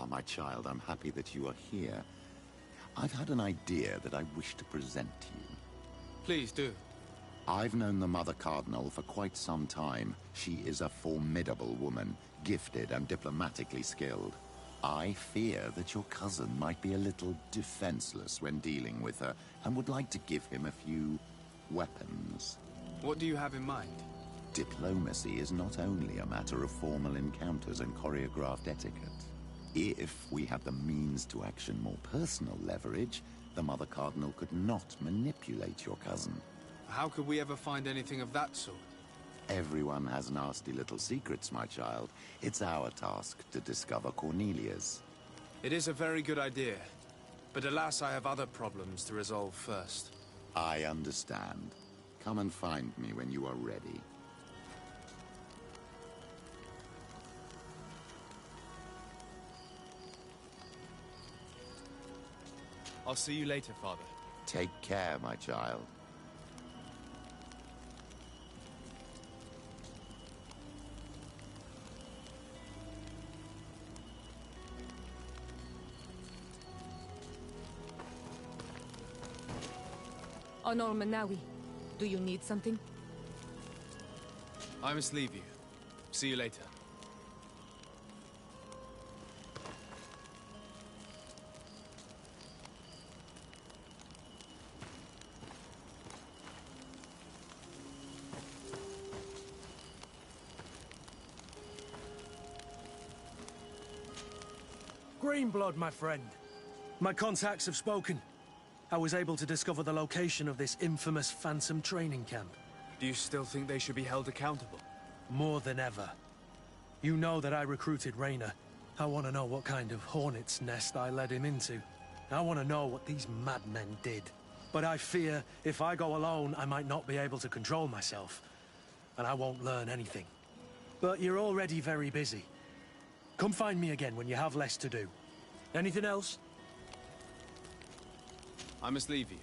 my child, I'm happy that you are here. I've had an idea that I wish to present to you. Please do. I've known the Mother Cardinal for quite some time. She is a formidable woman, gifted and diplomatically skilled. I fear that your cousin might be a little defenseless when dealing with her, and would like to give him a few weapons. What do you have in mind? Diplomacy is not only a matter of formal encounters and choreographed etiquette. If we had the means to action more personal leverage, the Mother Cardinal could not manipulate your cousin. How could we ever find anything of that sort? Everyone has nasty little secrets, my child. It's our task to discover Cornelia's. It is a very good idea, but alas, I have other problems to resolve first. I understand. Come and find me when you are ready. I'll see you later, Father. Take care, my child. Honor Manawi, do you need something? I must leave you. See you later. Greenblood, my friend. My contacts have spoken. I was able to discover the location of this infamous Phantom training camp. Do you still think they should be held accountable? More than ever. You know that I recruited Raynor. I want to know what kind of hornet's nest I led him into. I want to know what these madmen did. But I fear if I go alone, I might not be able to control myself. And I won't learn anything. But you're already very busy. Come find me again when you have less to do. Anything else? I must leave you.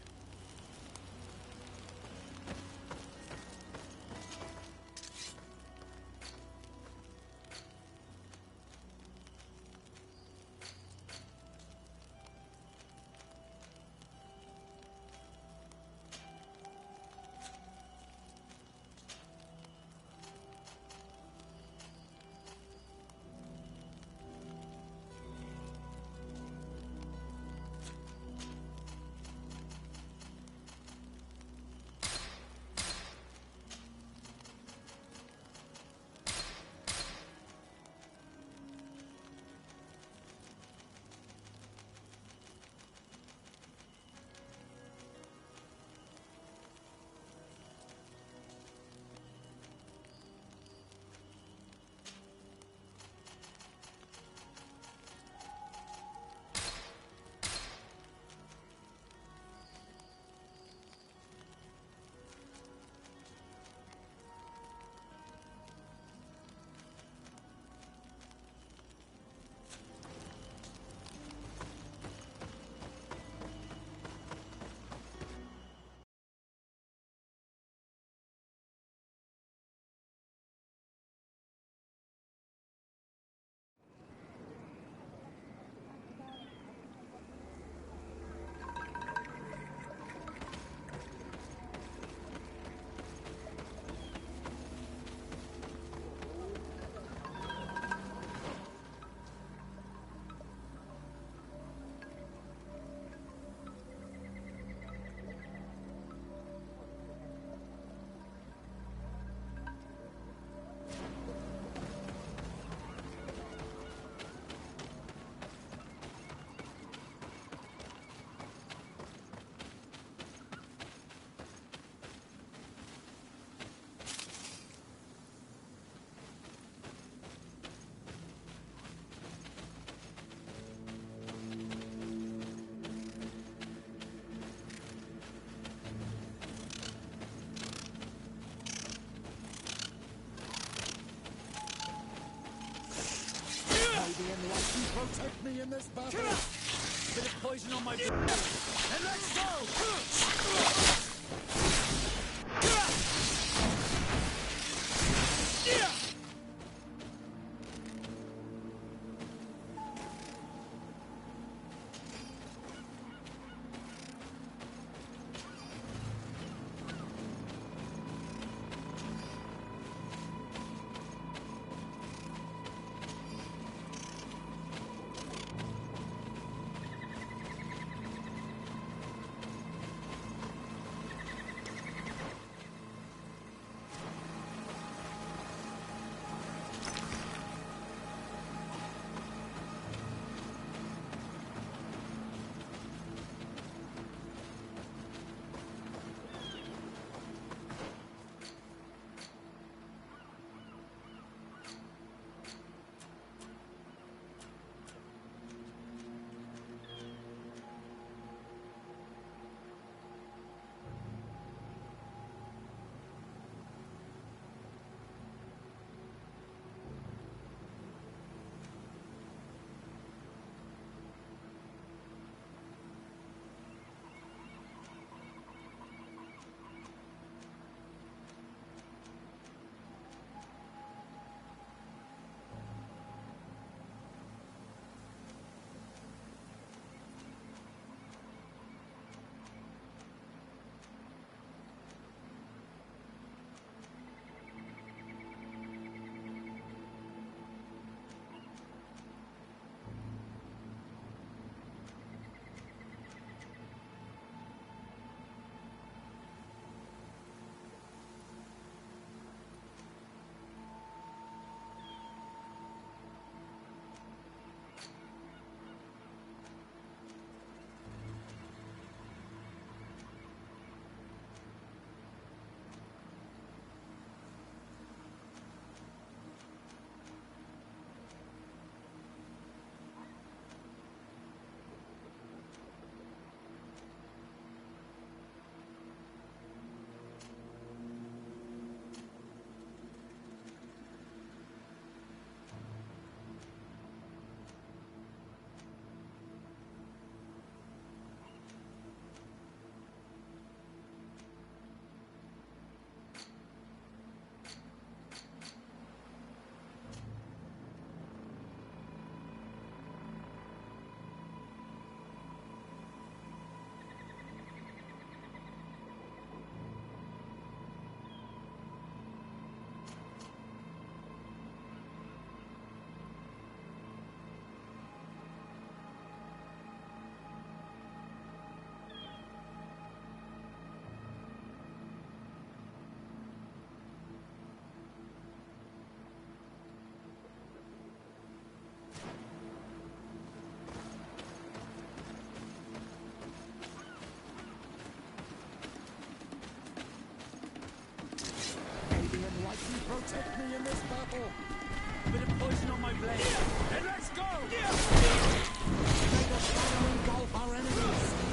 Maybe anyone can protect me in this battle. Bit of poison on my and let's go! protect me in this battle. A bit of poison on my blade. And let's go! May the shadow engulf our enemies.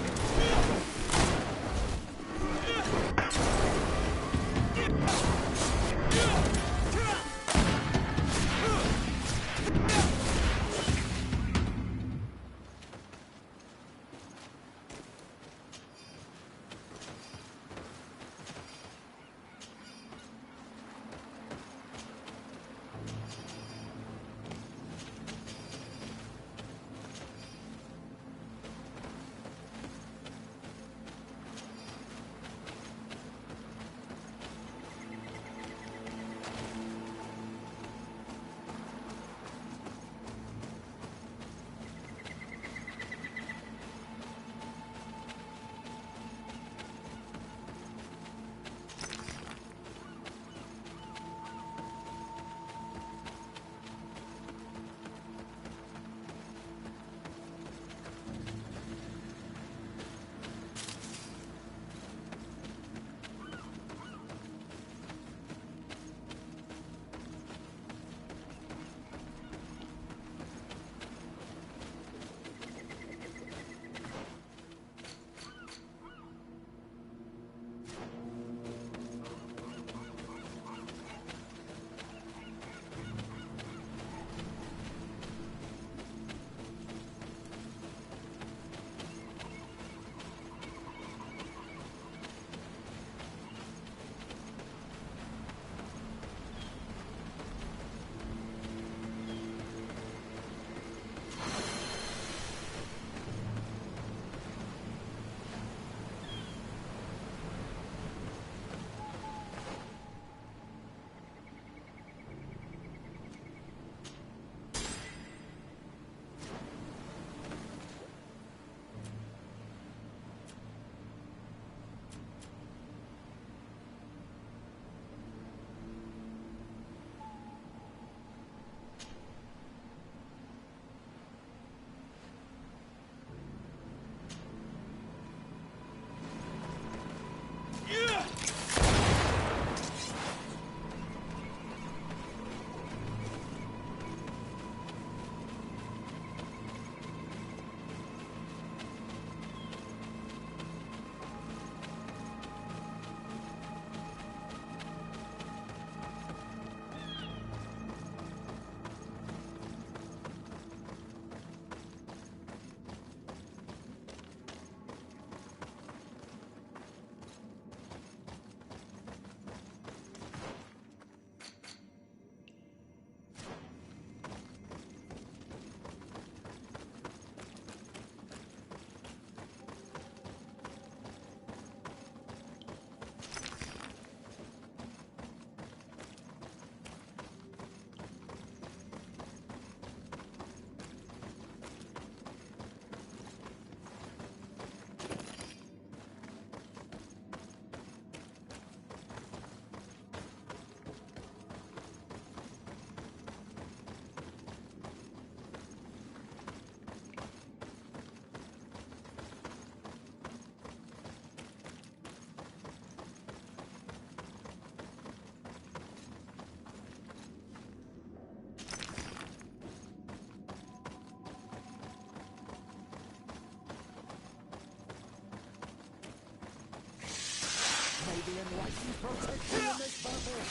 May the enlightened protect me in this battle.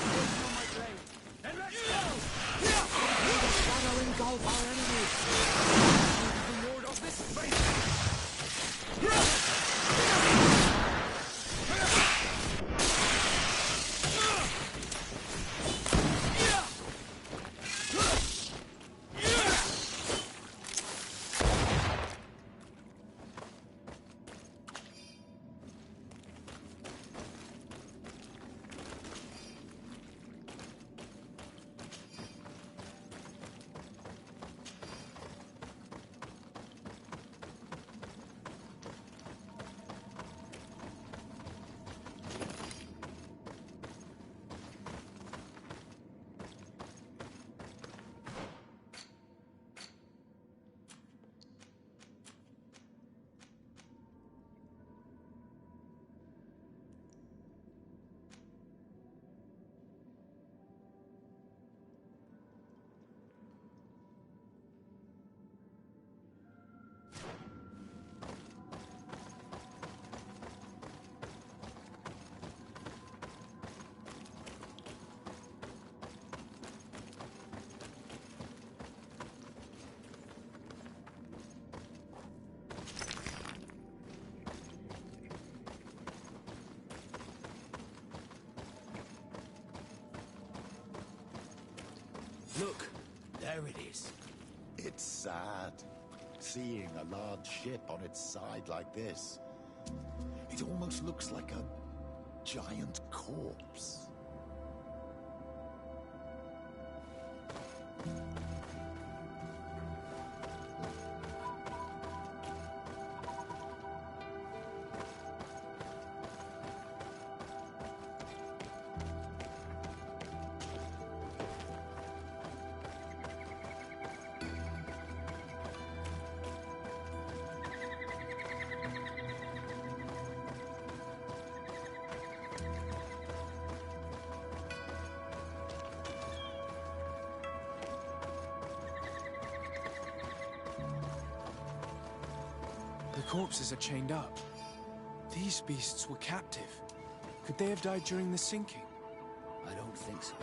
Poison on my blade. And let's go! May the shadow engulf our enemies. The lord of this space. Look, there it is. It's sad, seeing a large ship on its side like this. It almost looks like a giant corpse. The corpses are chained up. These beasts were captive. Could they have died during the sinking? I don't think so.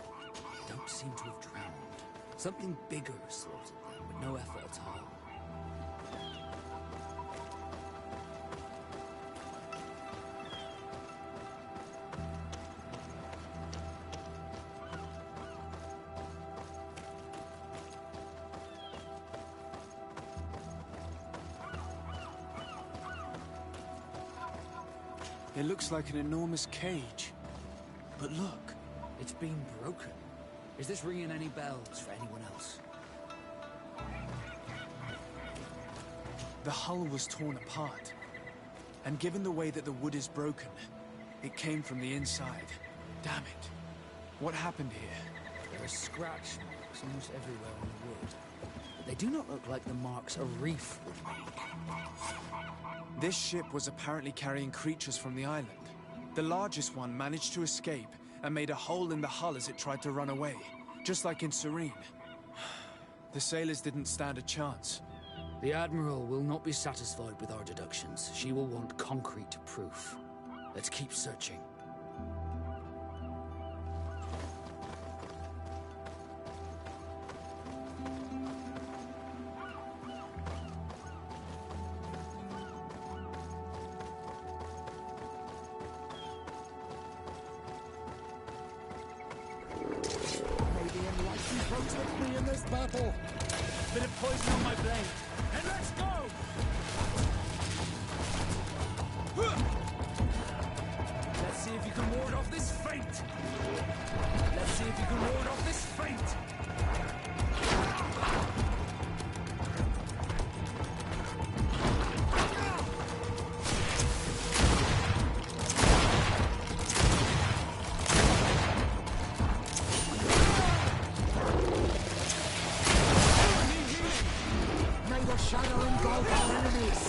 They don't seem to have drowned. Something bigger slaughtered them with no effort at all. It looks like an enormous cage. But look. It's been broken. Is this ringing any bells for anyone else? The hull was torn apart. And given the way that the wood is broken, it came from the inside. Damn it. What happened here? There are scratch marks almost everywhere on the wood. But they do not look like the marks a reef would make. This ship was apparently carrying creatures from the island. The largest one managed to escape and made a hole in the hull as it tried to run away, just like in Serene. The sailors didn't stand a chance. The Admiral will not be satisfied with our deductions. She will want concrete proof. Let's keep searching. Protect me in this battle! Bit of poison on my blade, and let's go! Let's see if you can ward off this feint! Let's see if you can ward off this feint! Shadow engulf our enemies!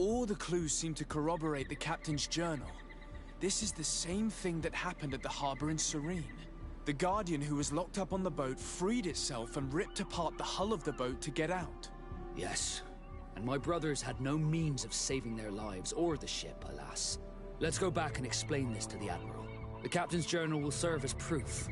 All the clues seem to corroborate the captain's journal. This is the same thing that happened at the harbor in Serene. The Guardian who was locked up on the boat freed itself and ripped apart the hull of the boat to get out. Yes, and my brothers had no means of saving their lives or the ship, alas. Let's go back and explain this to the Admiral. The captain's journal will serve as proof.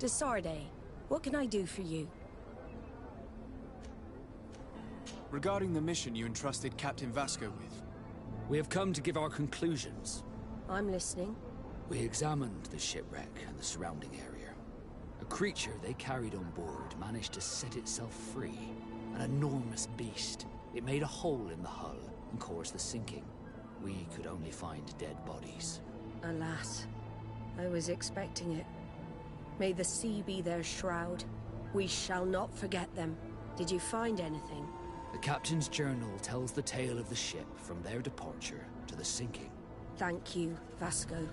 Desarde, what can I do for you? Regarding the mission you entrusted Captain Vasco with. We have come to give our conclusions. I'm listening. We examined the shipwreck and the surrounding area. A creature they carried on board managed to set itself free. An enormous beast. It made a hole in the hull and caused the sinking. We could only find dead bodies. Alas, I was expecting it. May the sea be their shroud. We shall not forget them. Did you find anything? The captain's journal tells the tale of the ship from their departure to the sinking. Thank you, Vasco.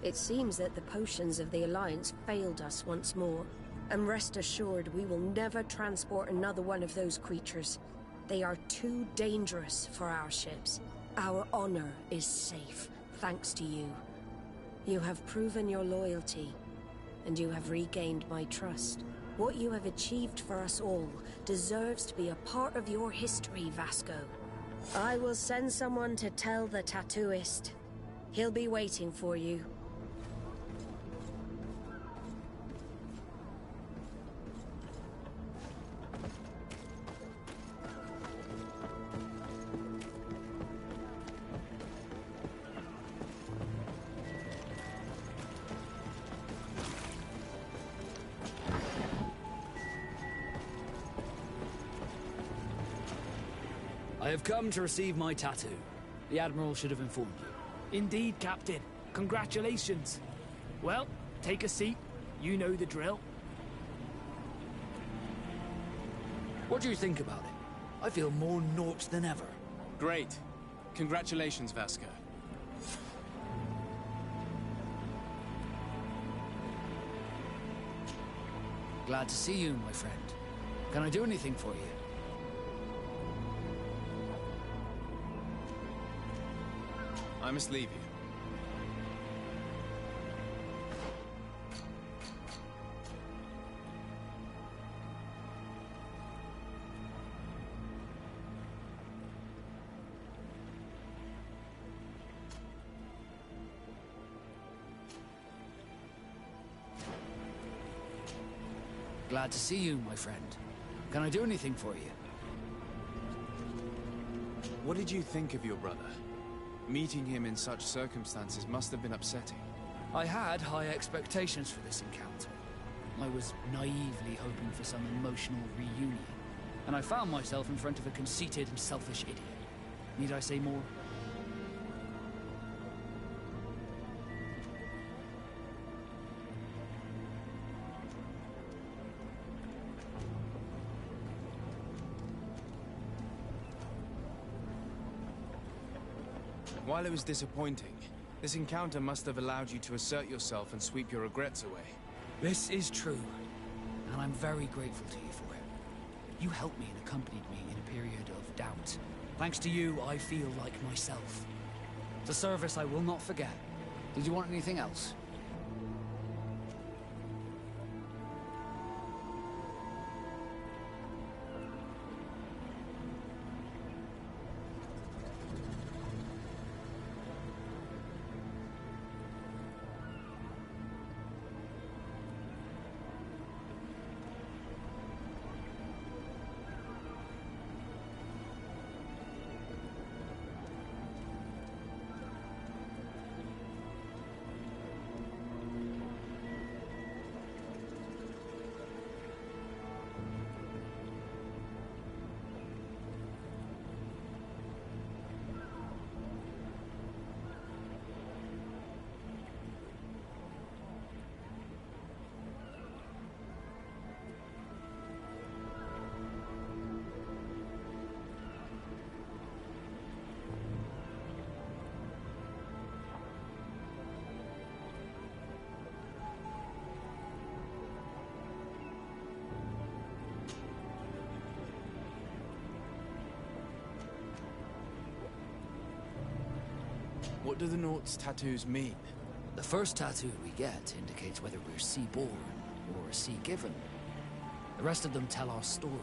It seems that the potions of the Alliance failed us once more. And rest assured, we will never transport another one of those creatures. They are too dangerous for our ships. Our honor is safe, thanks to you. You have proven your loyalty, and you have regained my trust. What you have achieved for us all deserves to be a part of your history, Vasco. I will send someone to tell the tattooist. He'll be waiting for you. I have come to receive my tattoo. The Admiral should have informed you. Indeed, Captain. Congratulations. Well, take a seat. You know the drill. What do you think about it? I feel more Norse than ever. Great. Congratulations, Vasco. Glad to see you, my friend. Can I do anything for you? I must leave you. Glad to see you, my friend. Can I do anything for you? What did you think of your brother? Meeting him in such circumstances must have been upsetting. I had high expectations for this encounter. I was naively hoping for some emotional reunion, and I found myself in front of a conceited and selfish idiot. Need I say more? While it was disappointing, this encounter must have allowed you to assert yourself and sweep your regrets away. This is true, and I'm very grateful to you for it. You helped me and accompanied me in a period of doubt. Thanks to you, I feel like myself. It's a service I will not forget. Did you want anything else? What do the Nort's tattoos mean? The first tattoo we get indicates whether we're sea-born or sea-given. The rest of them tell our story.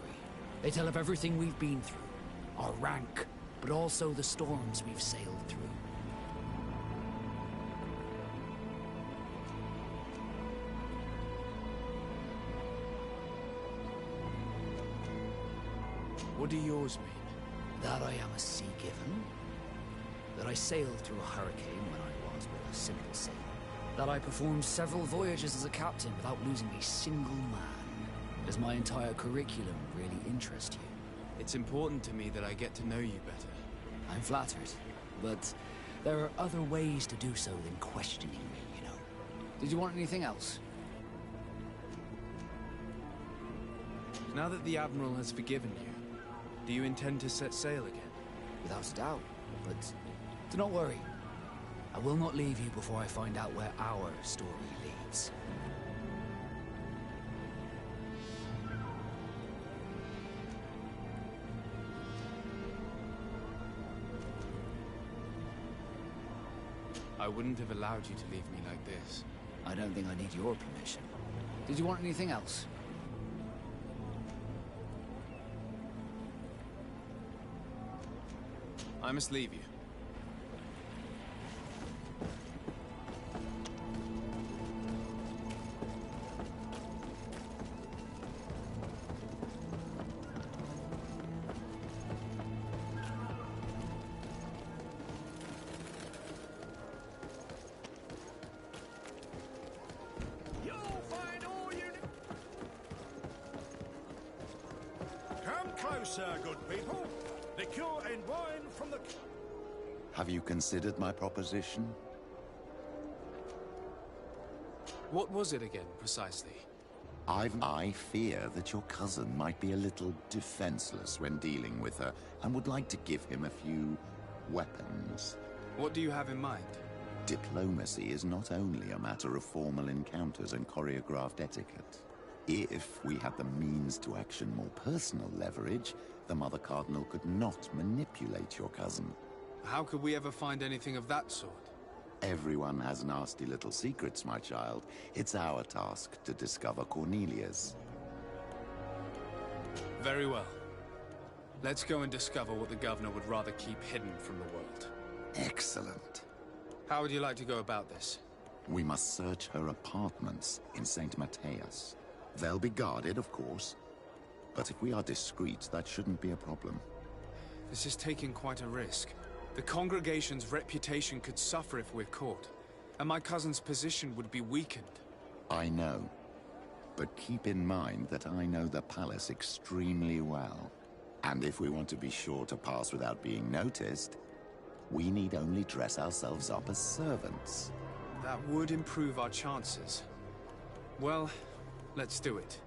They tell of everything we've been through, our rank, but also the storms we've sailed through. What do yours mean? That I am a sea-given, that I sailed through a hurricane when I was but a simple sailor, That I performed several voyages as a captain without losing a single man. Does my entire curriculum really interest you? It's important to me that I get to know you better. I'm flattered, but there are other ways to do so than questioning me, you know. Did you want anything else? Now that the Admiral has forgiven you, do you intend to set sail again? Without a doubt, but do not worry. I will not leave you before I find out where our story leads. I wouldn't have allowed you to leave me like this. I don't think I need your permission. Did you want anything else? I must leave you. You'll find all you need. Come closer, good people. Liqueur and wine from the... Have you considered my proposition? What was it again, precisely? I fear that your cousin might be a little defenseless when dealing with her, and would like to give him a few weapons. What do you have in mind? Diplomacy is not only a matter of formal encounters and choreographed etiquette. If we had the means to action more personal leverage, the Mother Cardinal could not manipulate your cousin. How could we ever find anything of that sort? Everyone has nasty little secrets, my child. It's our task to discover Cornelia's. Very well. Let's go and discover what the Governor would rather keep hidden from the world. Excellent. How would you like to go about this? We must search her apartments in St. Matthias. They'll be guarded, of course. But if we are discreet, that shouldn't be a problem. This is taking quite a risk. The congregation's reputation could suffer if we're caught, and my cousin's position would be weakened. I know. But keep in mind that I know the palace extremely well. And if we want to be sure to pass without being noticed, we need only dress ourselves up as servants. That would improve our chances. Well, let's do it.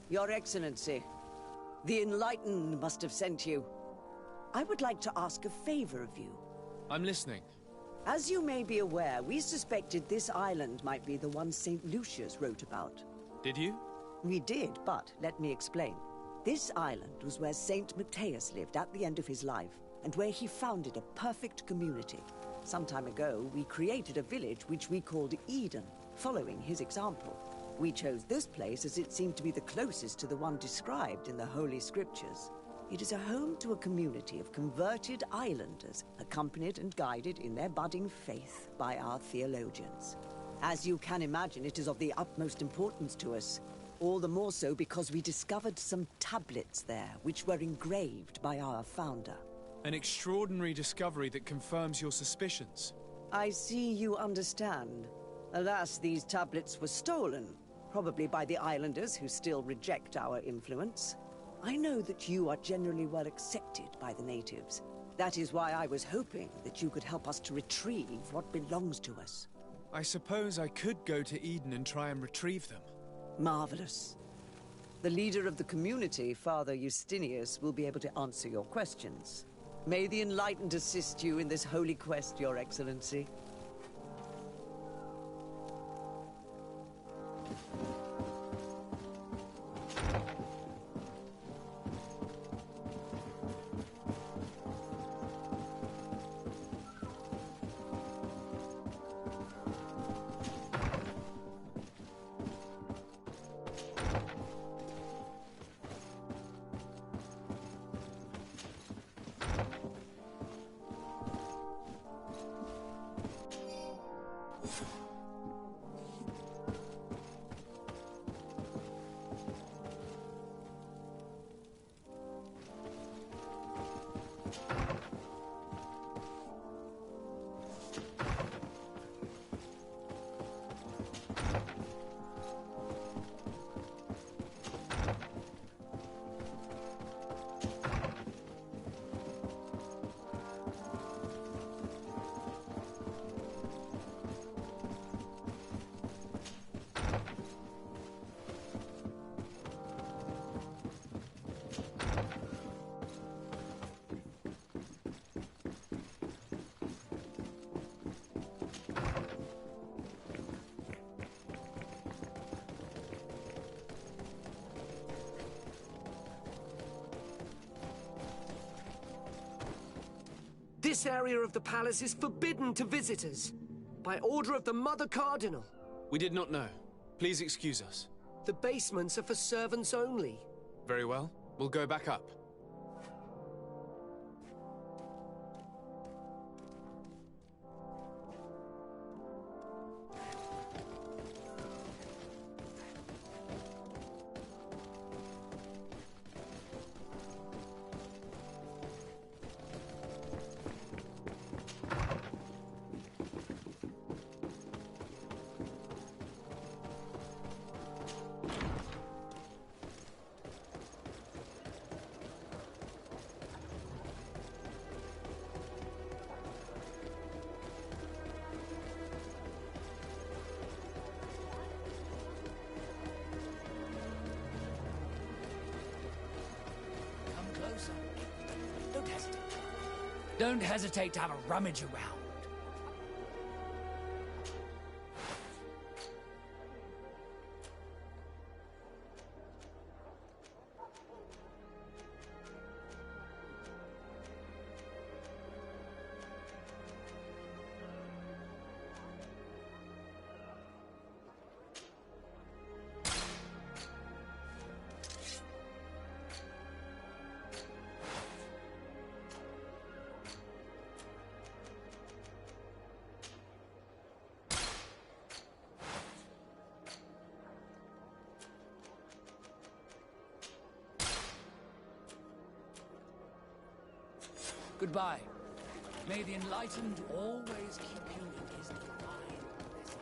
Your Excellency. The Enlightened must have sent you. I would like to ask a favor of you. I'm listening. As you may be aware, we suspected this island might be the one St. Lucius wrote about. Did you? We did, but let me explain. This island was where St. Matthias lived at the end of his life, and where he founded a perfect community. Some time ago, we created a village which we called Eden, following his example. We chose this place as it seemed to be the closest to the one described in the Holy Scriptures. It is a home to a community of converted islanders, accompanied and guided in their budding faith by our theologians. As you can imagine, it is of the utmost importance to us. All the more so because we discovered some tablets there, which were engraved by our founder. An extraordinary discovery that confirms your suspicions. I see you understand. Alas, these tablets were stolen, probably by the islanders who still reject our influence. I know that you are generally well accepted by the natives. That is why I was hoping that you could help us to retrieve what belongs to us. I suppose I could go to Eden and try and retrieve them. Marvelous. The leader of the community, Father Justinius, will be able to answer your questions. May the Enlightened assist you in this holy quest, Your Excellency. This area of the palace is forbidden to visitors, by order of the Mother Cardinal. We did not know. Please excuse us. The basements are for servants only. Very well. We'll go back up. Don't hesitate. Don't hesitate to have a rummage around. Goodbye. May the Enlightened always keep you in his divine blessing.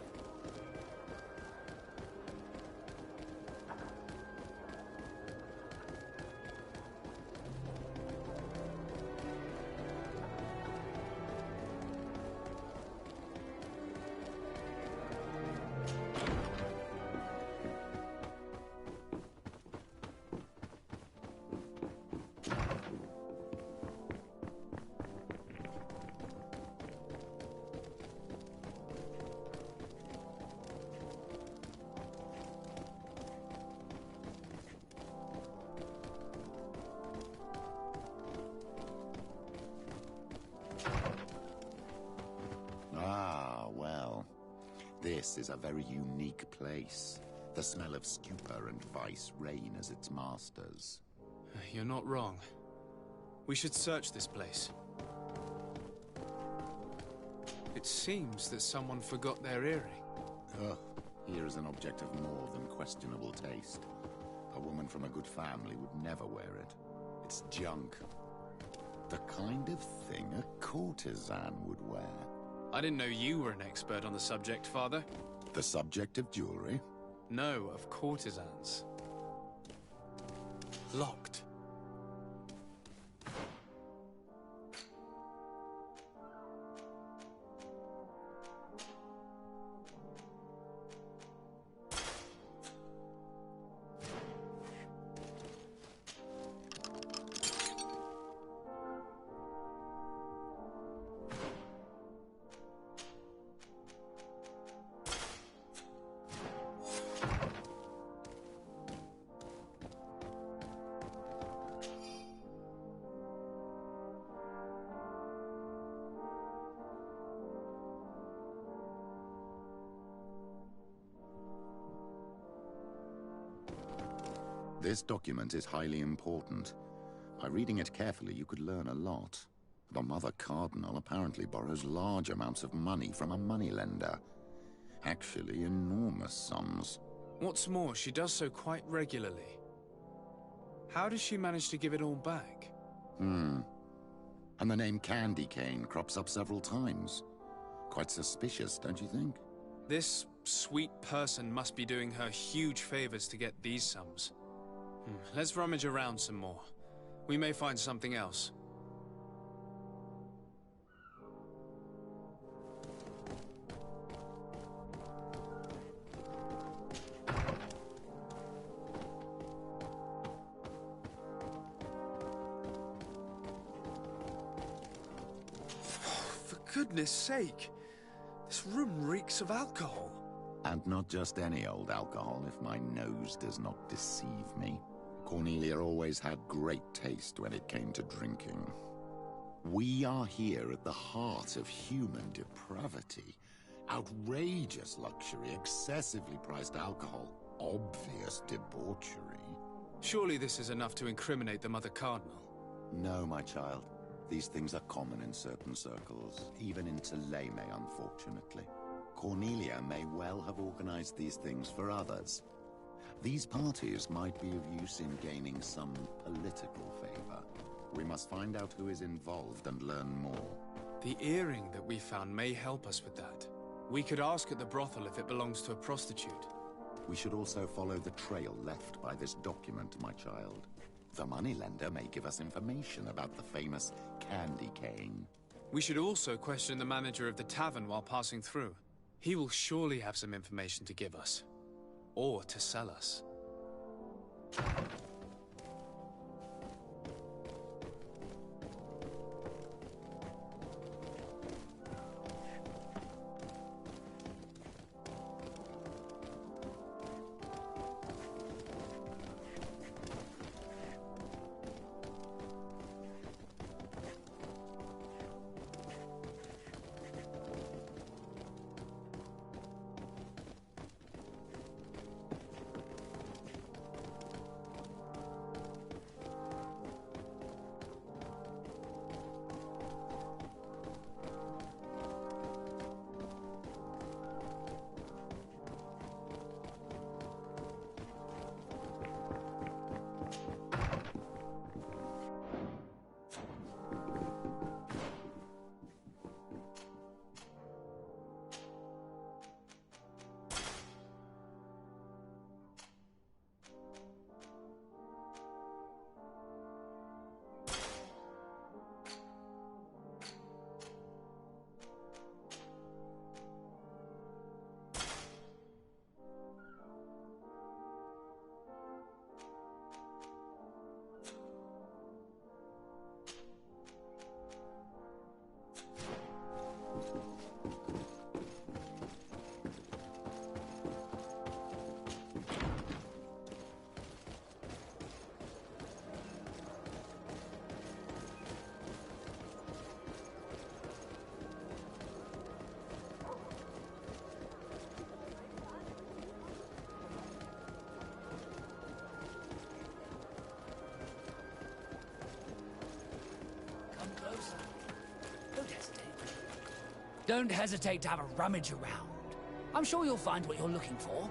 This is a very unique place. The smell of stupor and vice reign as its masters. You're not wrong. We should search this place. It seems that someone forgot their earring. Ugh, here is an object of more than questionable taste. A woman from a good family would never wear it. It's junk. The kind of thing a courtesan would wear. I didn't know you were an expert on the subject, Father. The subject of jewelry? No, of courtesans. Locked. This document is highly important. By reading it carefully, you could learn a lot. The Mother Cardinal apparently borrows large amounts of money from a moneylender. Actually, enormous sums. What's more, she does so quite regularly. How does she manage to give it all back? And the name Candy Cane crops up several times. Quite suspicious, don't you think? This sweet person must be doing her huge favors to get these sums. Let's rummage around some more. We may find something else. For goodness sake! This room reeks of alcohol. And not just any old alcohol, if my nose does not deceive me. Cornelia always had great taste when it came to drinking. We are here at the heart of human depravity. Outrageous luxury, excessively priced alcohol, obvious debauchery. Surely this is enough to incriminate the Mother Cardinal. No, my child. These things are common in certain circles, even in Thélème, unfortunately. Cornelia may well have organized these things for others. These parties might be of use in gaining some political favor. We must find out who is involved and learn more. The earring that we found may help us with that. We could ask at the brothel if it belongs to a prostitute. We should also follow the trail left by this document, my child. The moneylender may give us information about the famous Candy Cane. We should also question the manager of the tavern while passing through. He will surely have some information to give us. Or to sell us. Don't hesitate to have a rummage around. I'm sure you'll find what you're looking for.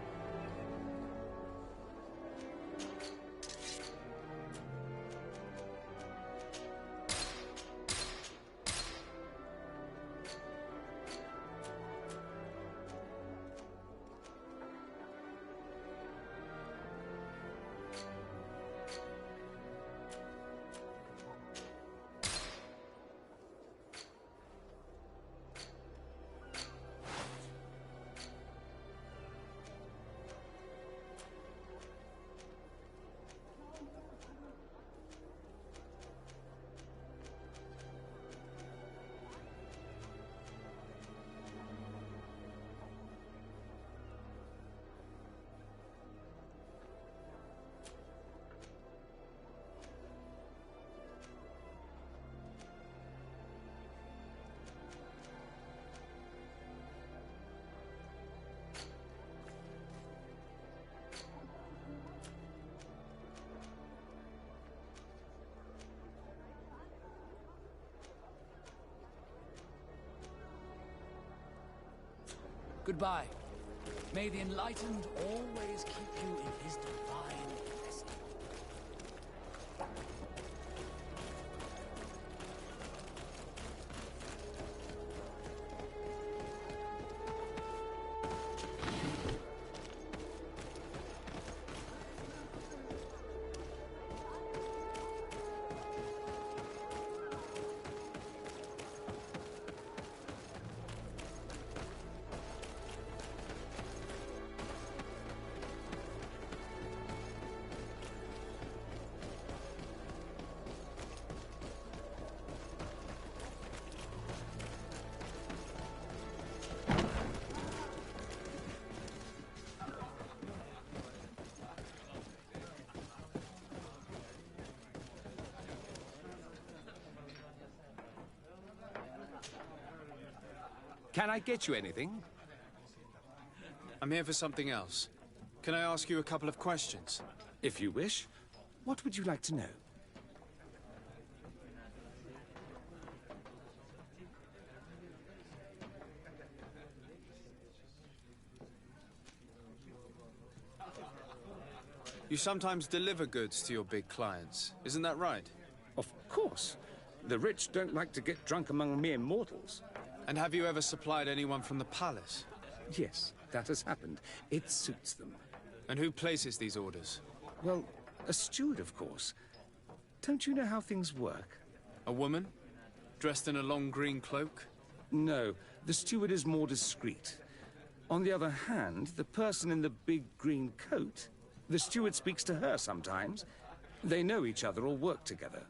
Goodbye. May the Enlightened always keep you in his divine blessing. Can I get you anything? I'm here for something else. Can I ask you a couple of questions? If you wish. What would you like to know? You sometimes deliver goods to your big clients, isn't that right? Of course. The rich don't like to get drunk among mere mortals. And have you ever supplied anyone from the palace? Yes, that has happened. It suits them. And who places these orders? Well, a steward, of course. Don't you know how things work? A woman? Dressed in a long green cloak? No, the steward is more discreet. On the other hand, the person in the big green coat, the steward speaks to her sometimes. They know each other or work together.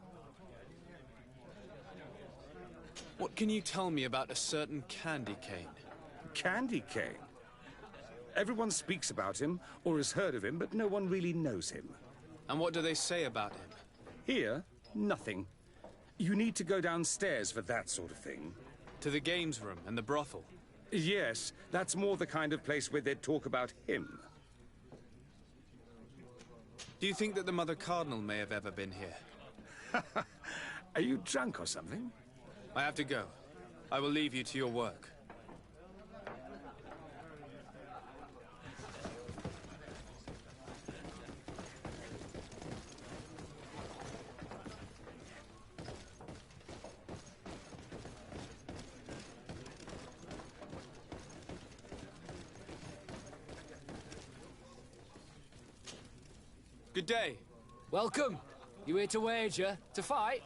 What can you tell me about a certain Candy Cane? Candy Cane? Everyone speaks about him, or has heard of him, but no one really knows him. And what do they say about him? Here, nothing. You need to go downstairs for that sort of thing. To the games room and the brothel? Yes, that's more the kind of place where they'd talk about him. Do you think that the Mother Cardinal may have ever been here? Are you drunk or something? I have to go. I will leave you to your work. Good day. Welcome. You here to wager? To fight?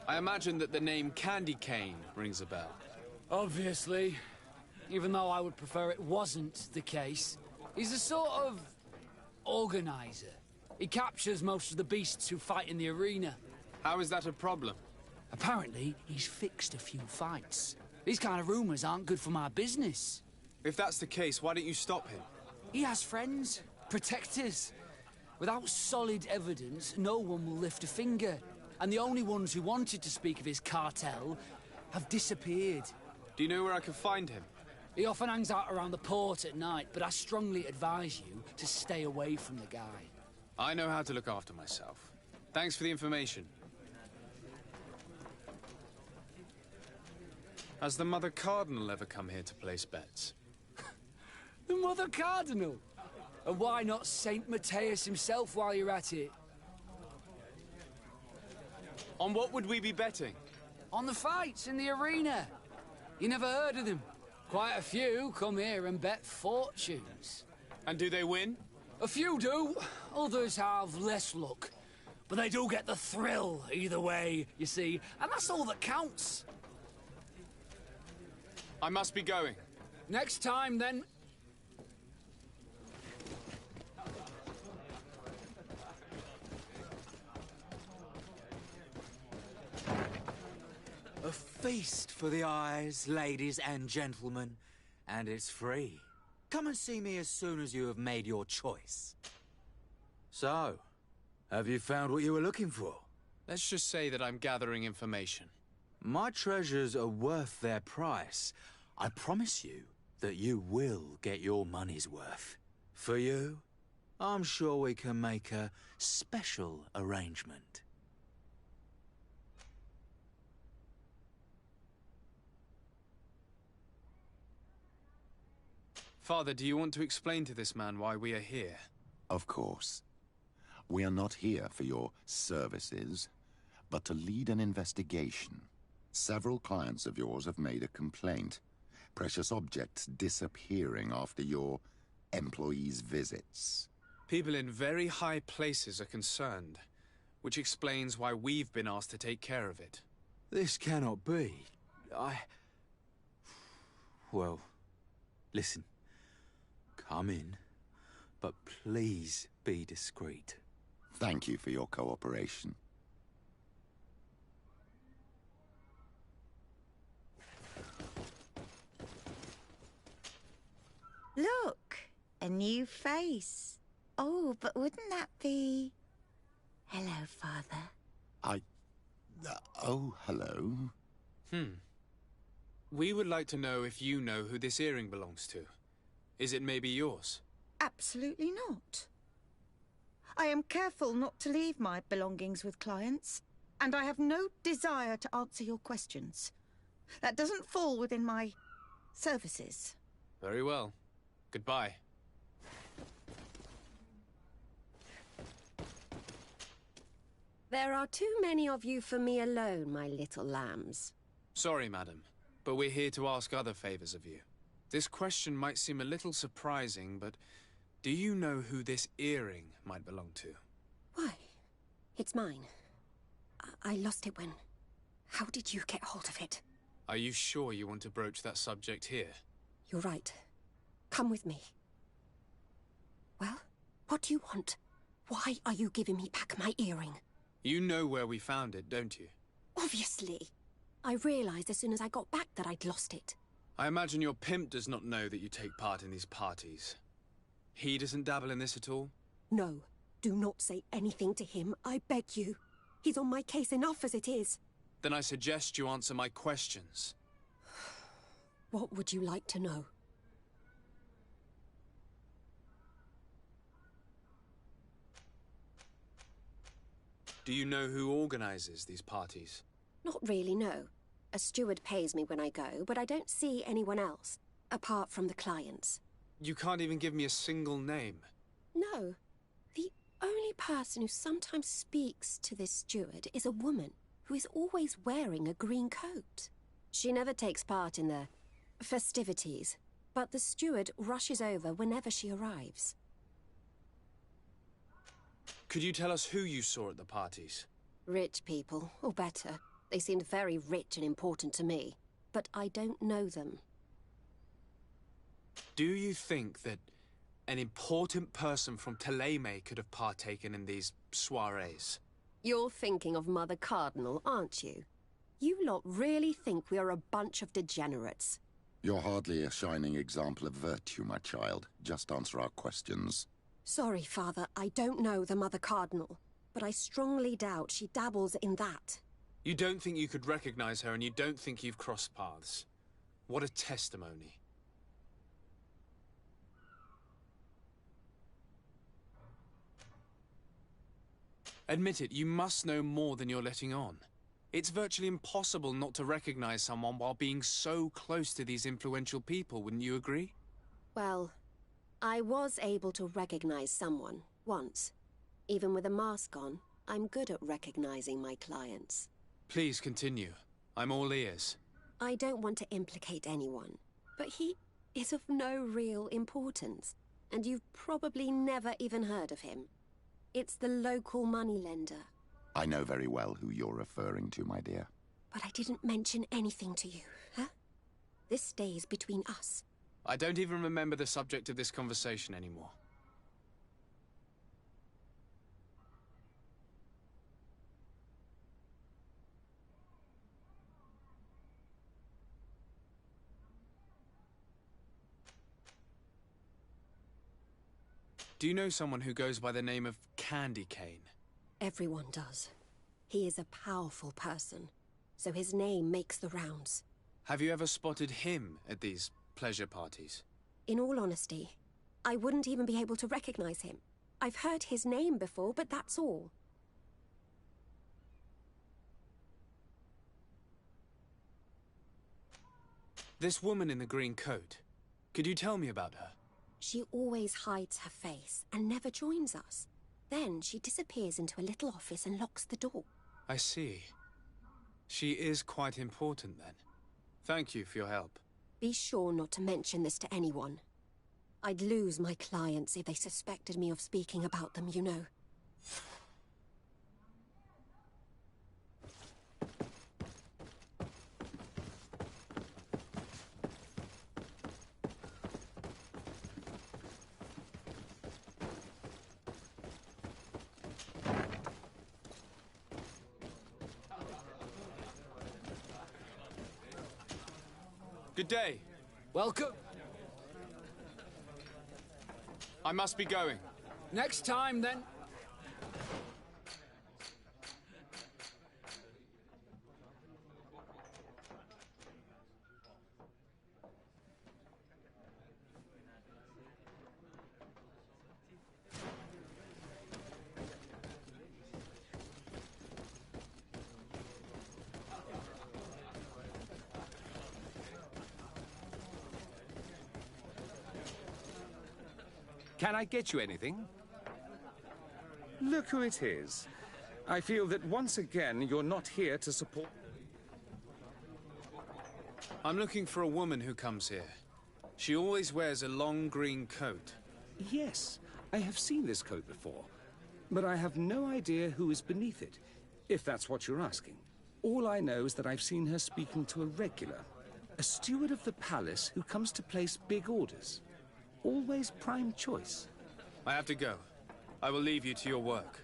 I imagine that the name Candy Cane rings a bell. Obviously. Even though I would prefer it wasn't the case. He's a sort of organizer. He captures most of the beasts who fight in the arena. How is that a problem? Apparently, he's fixed a few fights. These kind of rumors aren't good for my business. If that's the case, why don't you stop him? He has friends, protectors. Without solid evidence, no one will lift a finger. And the only ones who wanted to speak of his cartel have disappeared. Do you know where I can find him? He often hangs out around the port at night, but I strongly advise you to stay away from the guy. I know how to look after myself. Thanks for the information. Has the Mother Cardinal ever come here to place bets? The Mother Cardinal? And why not Saint Matthias himself while you're at it? On what would we be betting? On the fights in the arena. You never heard of them? Quite a few come here and bet fortunes. And do they win? A few do. Others have less luck. But they do get the thrill either way, you see. And that's all that counts. I must be going. Next time, then. A feast for the eyes, ladies and gentlemen, and it's free. Come and see me as soon as you have made your choice. So, have you found what you were looking for? Let's just say that I'm gathering information. My treasures are worth their price. I promise you that you will get your money's worth. For you, I'm sure we can make a special arrangement. Father, do you want to explain to this man why we are here? Of course. We are not here for your services, but to lead an investigation. Several clients of yours have made a complaint. Precious objects disappearing after your employees' visits. People in very high places are concerned, which explains why we've been asked to take care of it. This cannot be. Well, listen. Come in, but please be discreet. Thank you for your cooperation. Look, a new face. Oh, but wouldn't that be... Hello, Father. Oh, hello. We would like to know if you know who this earring belongs to. Is it maybe yours? Absolutely not. I am careful not to leave my belongings with clients, and I have no desire to answer your questions. That doesn't fall within my services. Very well. Goodbye. There are too many of you for me alone, my little lambs. Sorry, madam, but we're here to ask other favors of you. This question might seem a little surprising, but do you know who this earring might belong to? Why? It's mine. I lost it when... How did you get hold of it? Are you sure you want to broach that subject here? You're right. Come with me. Well, what do you want? Why are you giving me back my earring? You know where we found it, don't you? Obviously. I realized as soon as I got back that I'd lost it. I imagine your pimp does not know that you take part in these parties. He doesn't dabble in this at all? No. Do not say anything to him, I beg you. He's on my case enough as it is. Then I suggest you answer my questions. What would you like to know? Do you know who organizes these parties? Not really, no. A steward pays me when I go, but I don't see anyone else, apart from the clients. You can't even give me a single name. No. The only person who sometimes speaks to this steward is a woman who is always wearing a green coat. She never takes part in the festivities, but the steward rushes over whenever she arrives. Could you tell us who you saw at the parties? Rich people, or better. They seemed very rich and important to me, but I don't know them. Do you think that an important person from Thélème could have partaken in these soirees? You're thinking of Mother Cardinal, aren't you? You lot really think we are a bunch of degenerates. You're hardly a shining example of virtue, my child. Just answer our questions. Sorry, Father, I don't know the Mother Cardinal, but I strongly doubt she dabbles in that. You don't think you could recognize her, and you don't think you've crossed paths. What a testimony. Admit it, you must know more than you're letting on. It's virtually impossible not to recognize someone while being so close to these influential people, wouldn't you agree? Well, I was able to recognize someone, once. Even with a mask on, I'm good at recognizing my clients. Please continue. I'm all ears. I don't want to implicate anyone, but he is of no real importance, and you've probably never even heard of him. It's the local moneylender. I know very well who you're referring to, my dear. But I didn't mention anything to you, huh? This stays between us. I don't even remember the subject of this conversation anymore. Do you know someone who goes by the name of Candy Cane? Everyone does. He is a powerful person, so his name makes the rounds. Have you ever spotted him at these pleasure parties? In all honesty, I wouldn't even be able to recognize him. I've heard his name before, but that's all. This woman in the green coat, could you tell me about her? She always hides her face and never joins us. Then she disappears into a little office and locks the door. I see. She is quite important then. Thank you for your help. Be sure not to mention this to anyone. I'd lose my clients if they suspected me of speaking about them, you know. Good day. Welcome. I must be going. Next time, then. Can I get you anything? Look who it is. I feel that once again you're not here to support... I'm looking for a woman who comes here. She always wears a long green coat. Yes, I have seen this coat before, but I have no idea who is beneath it, if that's what you're asking. All I know is that I've seen her speaking to a regular, a steward of the palace who comes to place big orders. Always prime choice. I have to go. I will leave you to your work.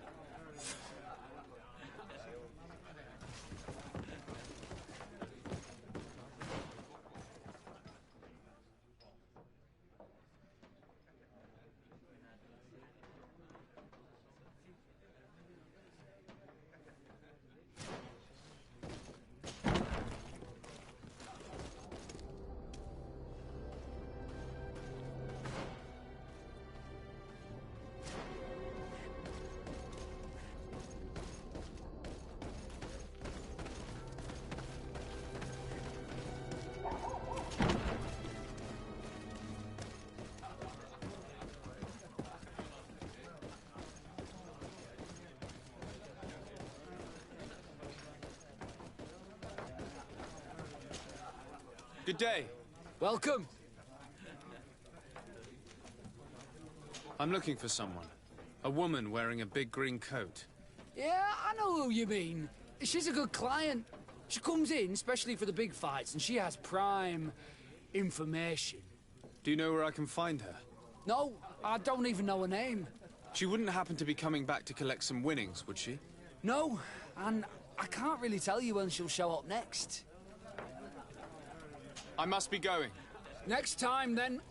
Good day. Welcome. I'm looking for someone. A woman wearing a big green coat. Yeah, I know who you mean. She's a good client. She comes in especially for the big fights, and she has prime information. Do you know where I can find her? No, I don't even know her name. She wouldn't happen to be coming back to collect some winnings, would she? No, and I can't really tell you when she'll show up next. I must be going. Next time, then.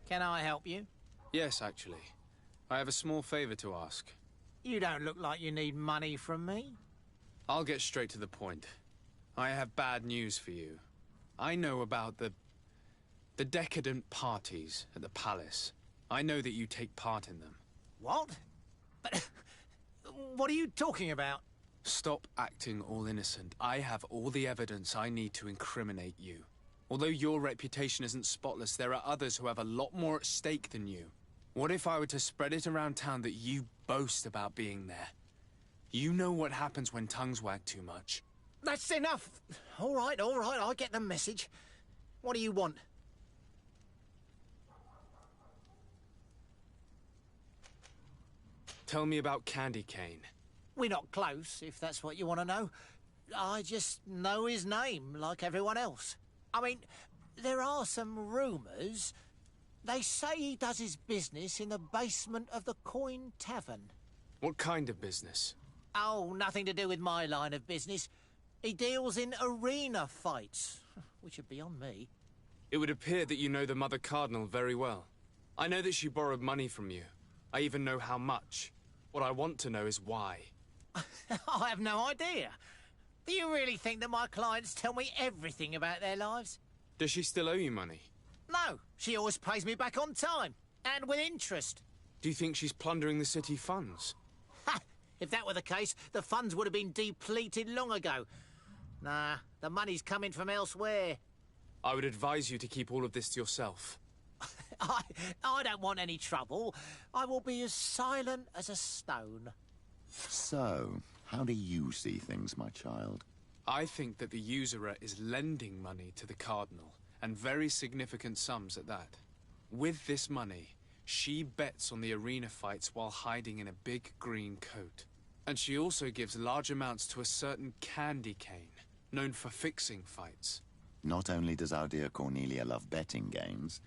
Can I help you? Yes, actually. I have a small favor to ask. You don't look like you need money from me. I'll get straight to the point. I have bad news for you. I know about the decadent parties at the palace. I know that you take part in them. What? But what are you talking about? Stop acting all innocent. I have all the evidence I need to incriminate you. Although your reputation isn't spotless, there are others who have a lot more at stake than you. What if I were to spread it around town that you boast about being there? You know what happens when tongues wag too much. That's enough. All right, I get the message. What do you want? Tell me about Candy Cane. We're not close, if that's what you want to know. I just know his name, like everyone else. I mean, there are some rumours. They say he does his business in the basement of the Coin Tavern. What kind of business? Oh, nothing to do with my line of business. He deals in arena fights, which would be on me. It would appear that you know the Mother Cardinal very well. I know that she borrowed money from you. I even know how much. What I want to know is why. I have no idea. Do you really think that my clients tell me everything about their lives? Does she still owe you money? No, she always pays me back on time, and with interest. Do you think she's plundering the city funds? Ha! If that were the case, the funds would have been depleted long ago. Nah, the money's coming from elsewhere. I would advise you to keep all of this to yourself. I don't want any trouble. I will be as silent as a stone. So, how do you see things, my child? I think that the usurer is lending money to the Cardinal, and very significant sums at that. With this money, she bets on the arena fights while hiding in a big green coat. And she also gives large amounts to a certain Candy Cane, known for fixing fights. Not only does our dear Cornelia love betting games,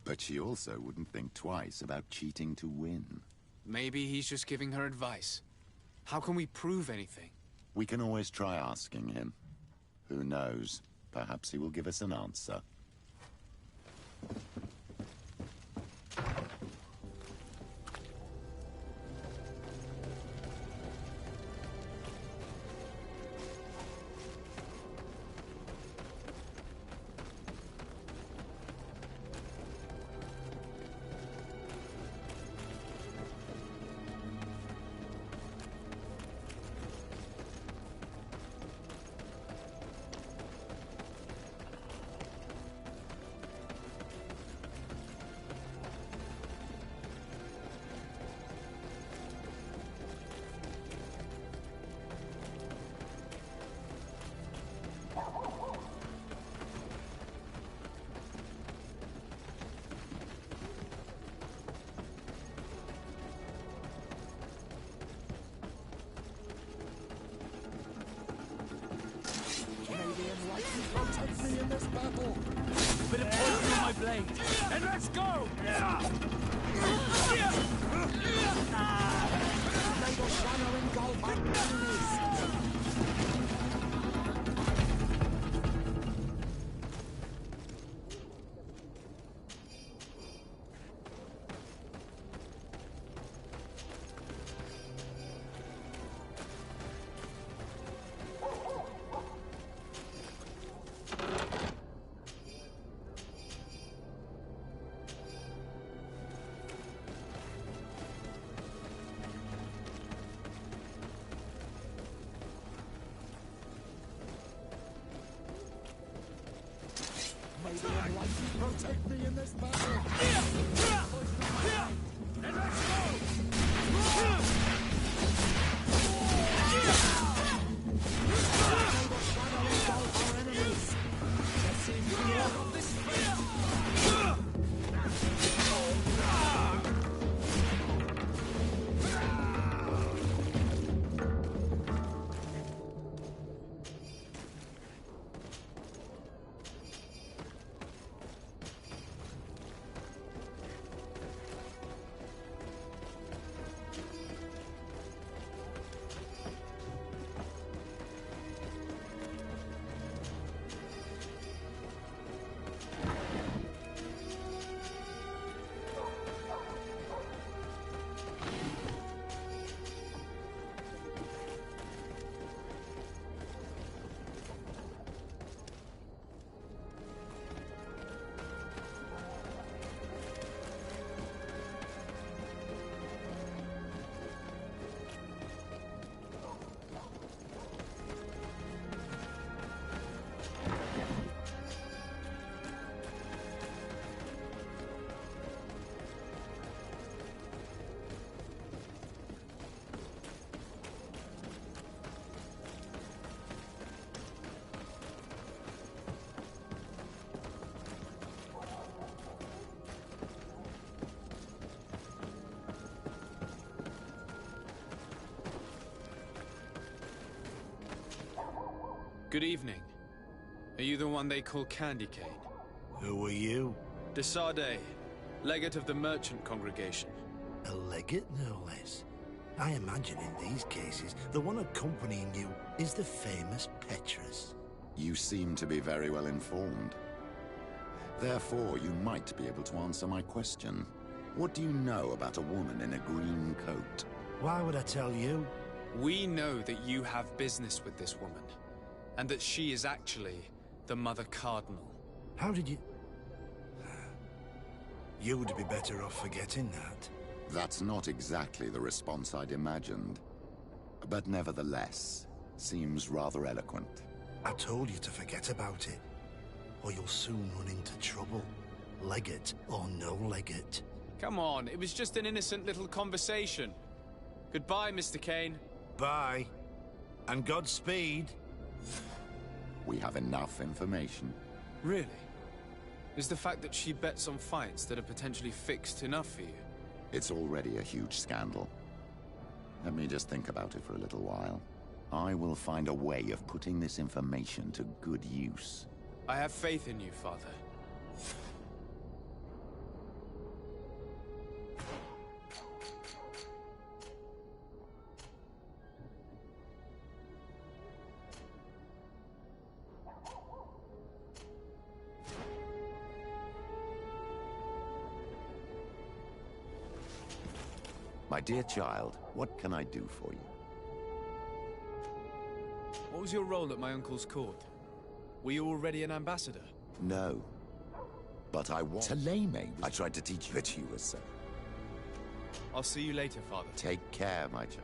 but she also wouldn't think twice about cheating to win. Maybe he's just giving her advice. How can we prove anything? We can always try asking him. Who knows? Perhaps he will give us an answer. Protect me in this battle! Bit of poison on my blade, and let's go! May the shadow engulf our enemies! May the Enlightened protect me in this battle! And let's go! May the shadow engulf our enemies! There seems to be a lot of this fight! Good evening. Are you the one they call Candy Cane? Who are you? Desade, legate of the merchant congregation. A legate, no less. I imagine in these cases, the one accompanying you is the famous Petrus. You seem to be very well informed. Therefore, you might be able to answer my question. What do you know about a woman in a green coat? Why would I tell you? We know that you have business with this woman, and that she is actually the Mother Cardinal. How did you... You'd be better off forgetting that. That's not exactly the response I'd imagined. But nevertheless, seems rather eloquent. I told you to forget about it, or you'll soon run into trouble. Legate or no legate. Come on, it was just an innocent little conversation. Goodbye, Mr. Kane. Bye. And Godspeed. We have enough information. Really? Is the fact that she bets on fights that are potentially fixed enough for you? It's already a huge scandal. Let me just think about it for a little while. I will find a way of putting this information to good use. I have faith in you, Father. My dear child, what can I do for you? What was your role at my uncle's court? Were you already an ambassador? No. But I was. Taleme. I tried to teach you that you were so. I'll see you later, Father. Take care, my child.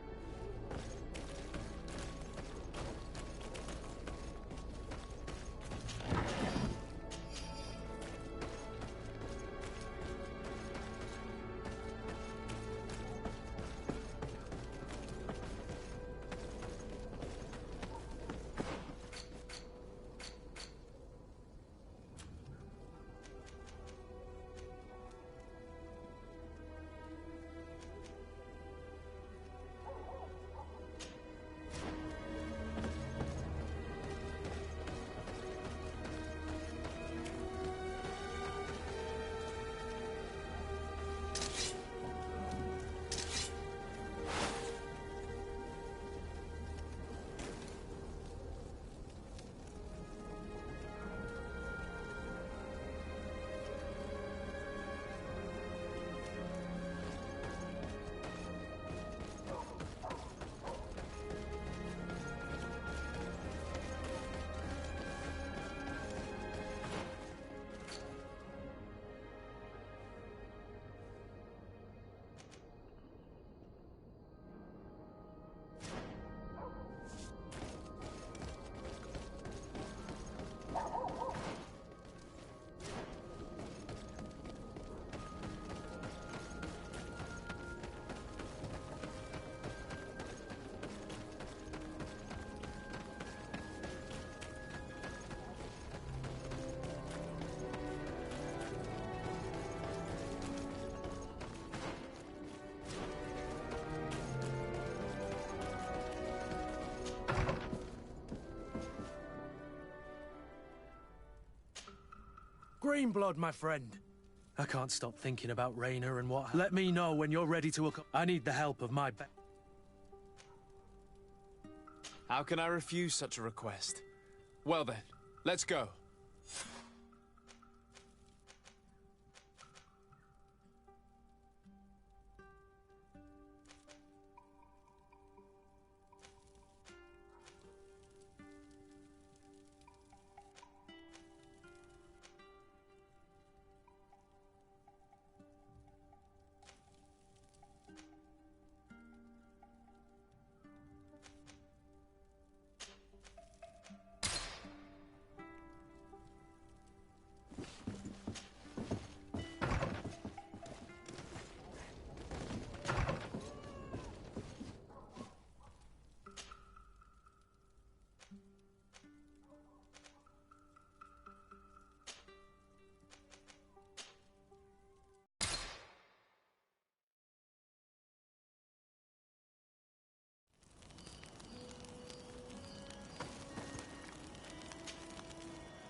Greenblood, my friend. I can't stop thinking about Raina and what... Let me know when you're ready to... I need the help of my... How can I refuse such a request? Well then, let's go.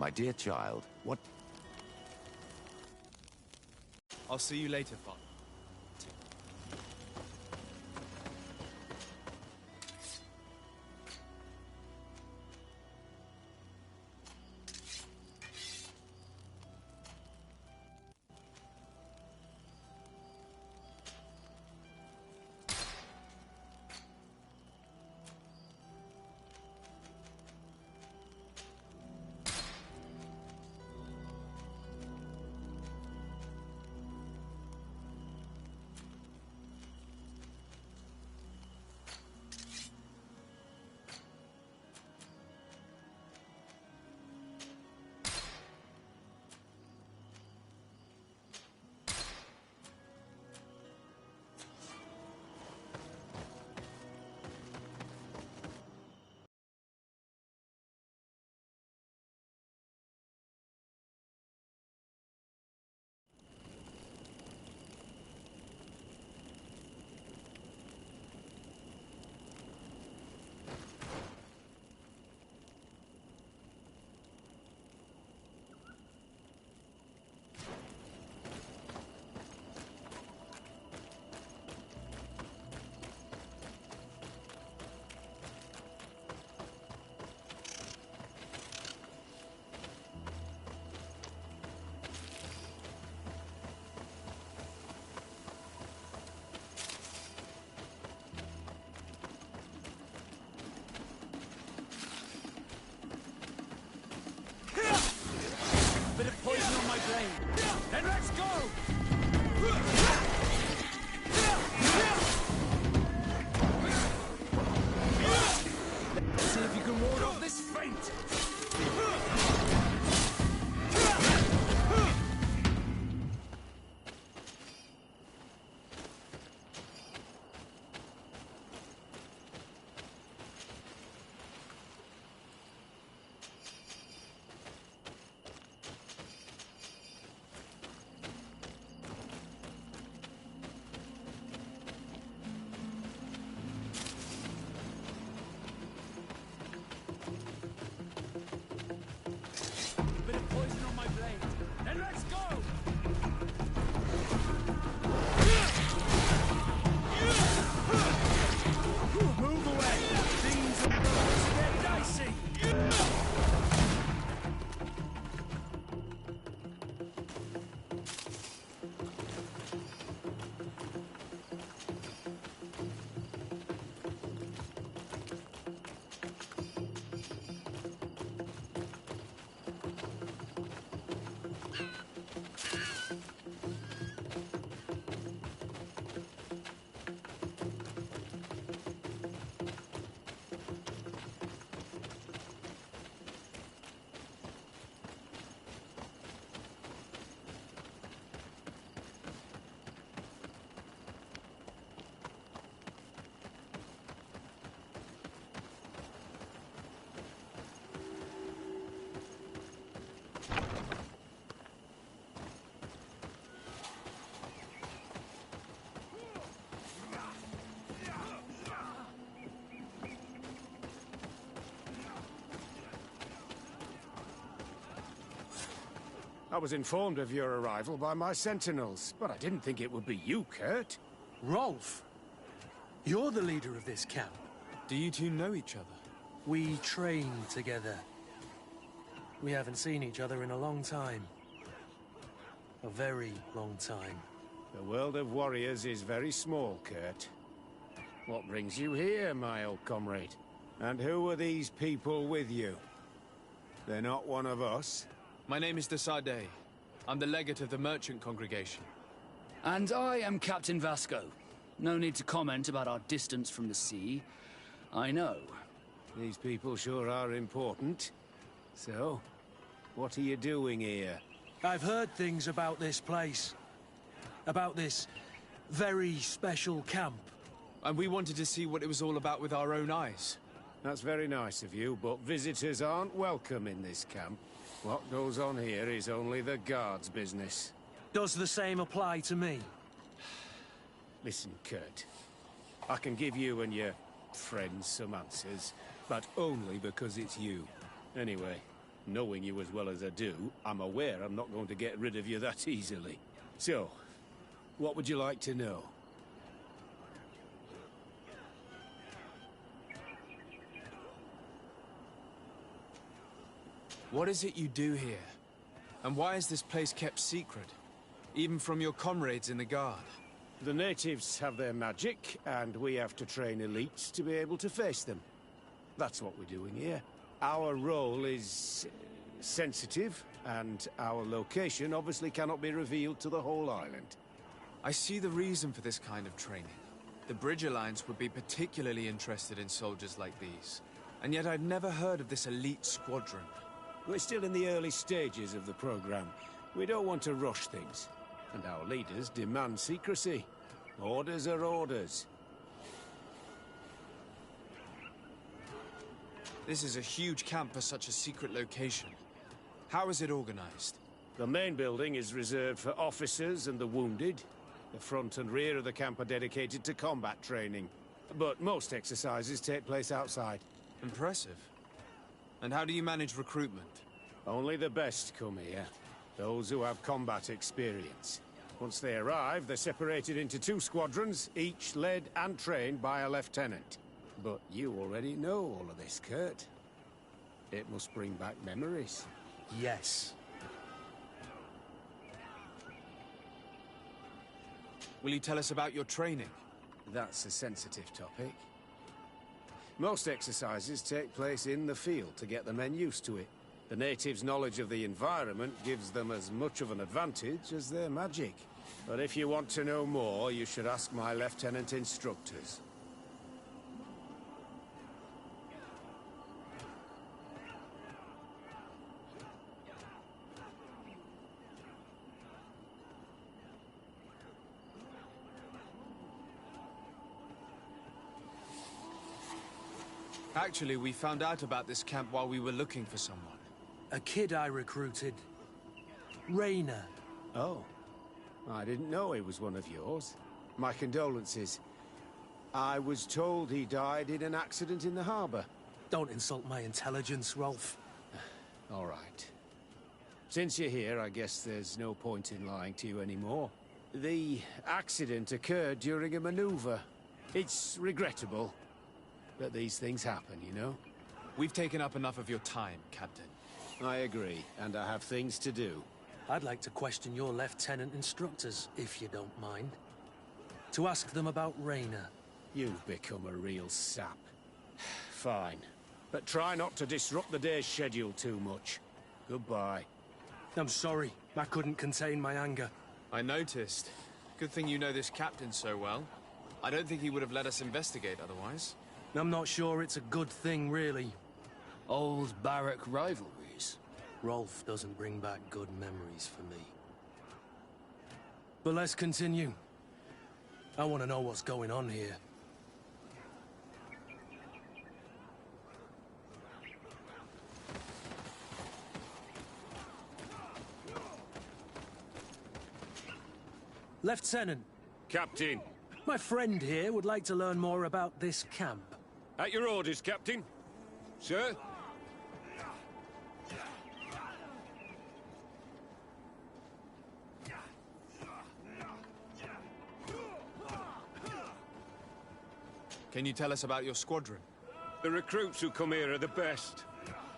My dear child, what... I'll see you later, Father. Bit of poison on my blade. Then let's go! See if you can ward off this feint. I was informed of your arrival by my sentinels, but I didn't think it would be you, Kurt. Rolf, you're the leader of this camp. Do you two know each other? We train together. We haven't seen each other in a long time. A very long time. The world of warriors is very small, Kurt. What brings you here, my old comrade? And who are these people with you? They're not one of us? My name is Desadeh. I'm the legate of the merchant congregation. And I am Captain Vasco. No need to comment about our distance from the sea. I know. These people sure are important. So, what are you doing here? I've heard things about this place. About this very special camp. And we wanted to see what it was all about with our own eyes. That's very nice of you, but visitors aren't welcome in this camp. What goes on here is only the guards' business. Does the same apply to me? Listen, Kurt. I can give you and your friends some answers, but only because it's you. Anyway, Knowing you as well as I do, I'm aware I'm not going to get rid of you that easily. So, what would you like to know? What is it you do here? And why is this place kept secret? Even from your comrades in the Guard? The natives have their magic, and we have to train elites to be able to face them. That's what we're doing here. Our role is sensitive, and our location obviously cannot be revealed to the whole island. I see the reason for this kind of training. The Bridge Alliance would be particularly interested in soldiers like these. And yet I'd never heard of this elite squadron. We're still in the early stages of the program. We don't want to rush things. And our leaders demand secrecy. Orders are orders. This is a huge camp for such a secret location. How is it organized? The main building is reserved for officers and the wounded. The front and rear of the camp are dedicated to combat training. But most exercises take place outside. Impressive. And how do you manage recruitment? Only the best come here. Those who have combat experience. Once they arrive, they're separated into 2 squadrons, each led and trained by a lieutenant. But you already know all of this, Kurt. It must bring back memories. Yes. Will you tell us about your training? That's a sensitive topic. Most exercises take place in the field to get the men used to it. The natives' knowledge of the environment gives them as much of an advantage as their magic. But if you want to know more, you should ask my lieutenant instructors. Actually, we found out about this camp while we were looking for someone. A kid I recruited. Rainer. Oh. I didn't know he was one of yours. My condolences. I was told he died in an accident in the harbor. Don't insult my intelligence, Rolf. All right. Since you're here, I guess there's no point in lying to you anymore. The accident occurred during a maneuver. It's regrettable. But these things happen, you know? We've taken up enough of your time, Captain. I agree, and I have things to do. I'd like to question your lieutenant instructors, if you don't mind. To ask them about Rainer. You've become a real sap. Fine. But try not to disrupt the day's schedule too much. Goodbye. I'm sorry. I couldn't contain my anger. I noticed. Good thing you know this captain so well. I don't think he would have let us investigate otherwise. I'm not sure it's a good thing, really. Old barrack rivalries. Rolf doesn't bring back good memories for me. But let's continue. I want to know what's going on here. Lieutenant. Captain. My friend here would like to learn more about this camp. At your orders, Captain. Sir? Can you tell us about your squadron? The recruits who come here are the best.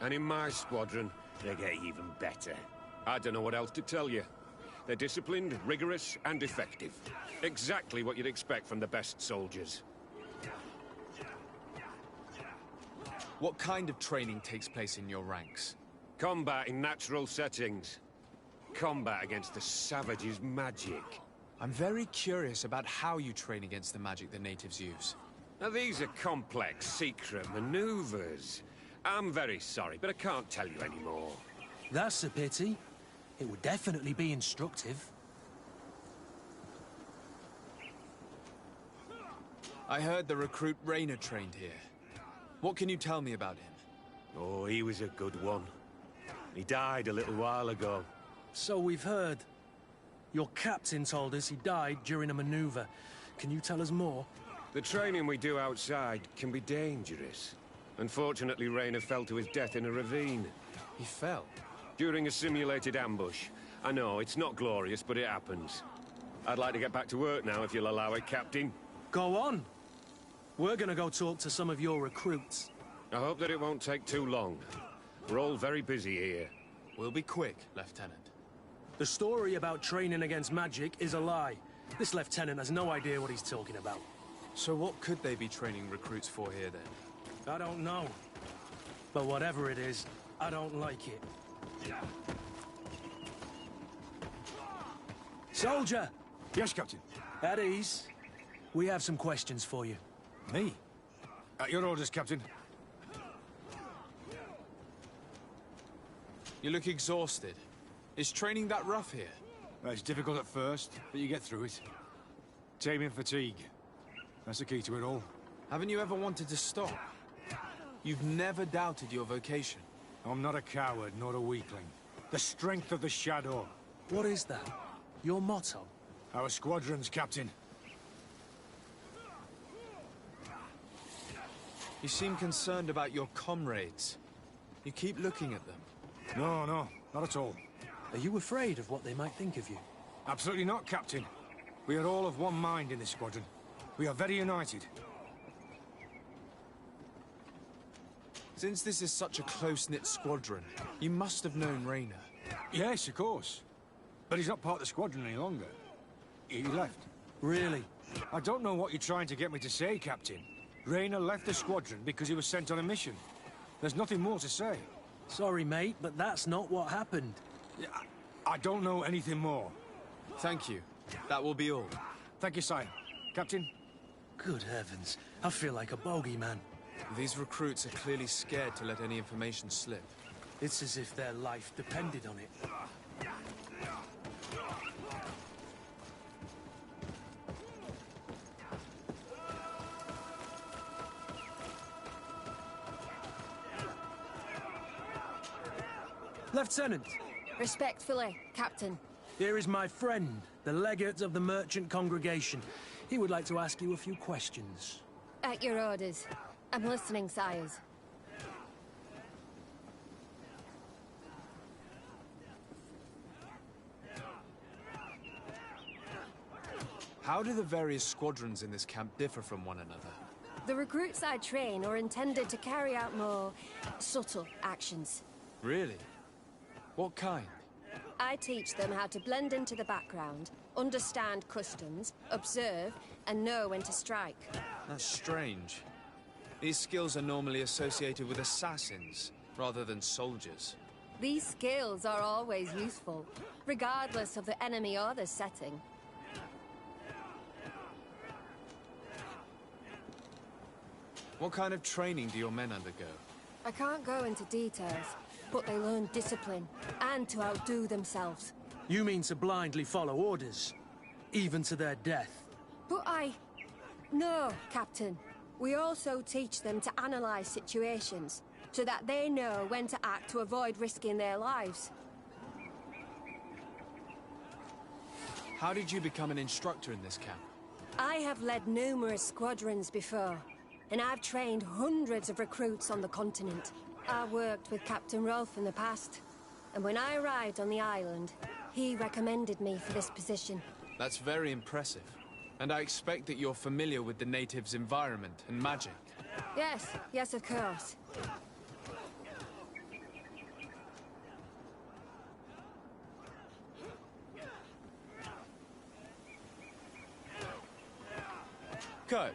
And in my squadron, they get even better. I don't know what else to tell you. They're disciplined, rigorous, and effective. Exactly what you'd expect from the best soldiers. What kind of training takes place in your ranks? Combat in natural settings. Combat against the savage's magic. I'm very curious about how you train against the magic the natives use. Now, these are complex, secret maneuvers. I'm very sorry, but I can't tell you anymore. That's a pity. It would definitely be instructive. I heard the recruit Rainer trained here. What can you tell me about him? Oh, he was a good one. He died a little while ago. So we've heard. Your captain told us he died during a maneuver. Can you tell us more? The training we do outside can be dangerous. Unfortunately, Rainer fell to his death in a ravine. He fell. During a simulated ambush. I know, it's not glorious, but it happens. I'd like to get back to work now, if you'll allow it, Captain. Go on. We're gonna go talk to some of your recruits. I hope that it won't take too long. We're all very busy here. We'll be quick, Lieutenant. The story about training against magic is a lie. This lieutenant has no idea what he's talking about. So what could they be training recruits for here, then? I don't know. But whatever it is, I don't like it. Soldier! Yes, Captain. At ease. We have some questions for you. Me? At your orders, Captain. You look exhausted. Is training that rough here? Well, it's difficult at first, but you get through it. Taming fatigue. That's the key to it all. Haven't you ever wanted to stop? You've never doubted your vocation. I'm not a coward, nor a weakling. The strength of the Shadow. What is that? Your motto? Our squadrons, Captain. You seem concerned about your comrades. You keep looking at them. No, not at all. Are you afraid of what they might think of you? Absolutely not, Captain. We are all of one mind in this squadron. We are very united. Since this is such a close-knit squadron, you must have known Raynor. Yes, of course. But he's not part of the squadron any longer. He left. Really? I don't know what you're trying to get me to say, Captain. Raynor left the squadron because he was sent on a mission. There's nothing more to say. Sorry, mate, but that's not what happened. I don't know anything more. Thank you. That will be all. Thank you, sire. Captain? Good heavens. I feel like a bogeyman. These recruits are clearly scared to let any information slip. It's as if their life depended on it. Lieutenant! Respectfully, Captain. Here is my friend, the legate of the merchant congregation. He would like to ask you a few questions. At your orders. I'm listening, sires. How do the various squadrons in this camp differ from one another? The recruits I train are intended to carry out more subtle actions. Really? What kind? I teach them how to blend into the background, understand customs, observe, and know when to strike. That's strange. These skills are normally associated with assassins, rather than soldiers. These skills are always useful, regardless of the enemy or the setting. What kind of training do your men undergo? I can't go into details, but they learn discipline, and to outdo themselves. You mean to blindly follow orders, even to their death? But No, Captain. We also teach them to analyze situations, so that they know when to act to avoid risking their lives. How did you become an instructor in this camp? I have led numerous squadrons before, and I've trained hundreds of recruits on the continent. I worked with Captain Rolfe in the past, and when I arrived on the island, he recommended me for this position. That's very impressive. And I expect that you're familiar with the natives' environment and magic. Yes, of course. Kurt,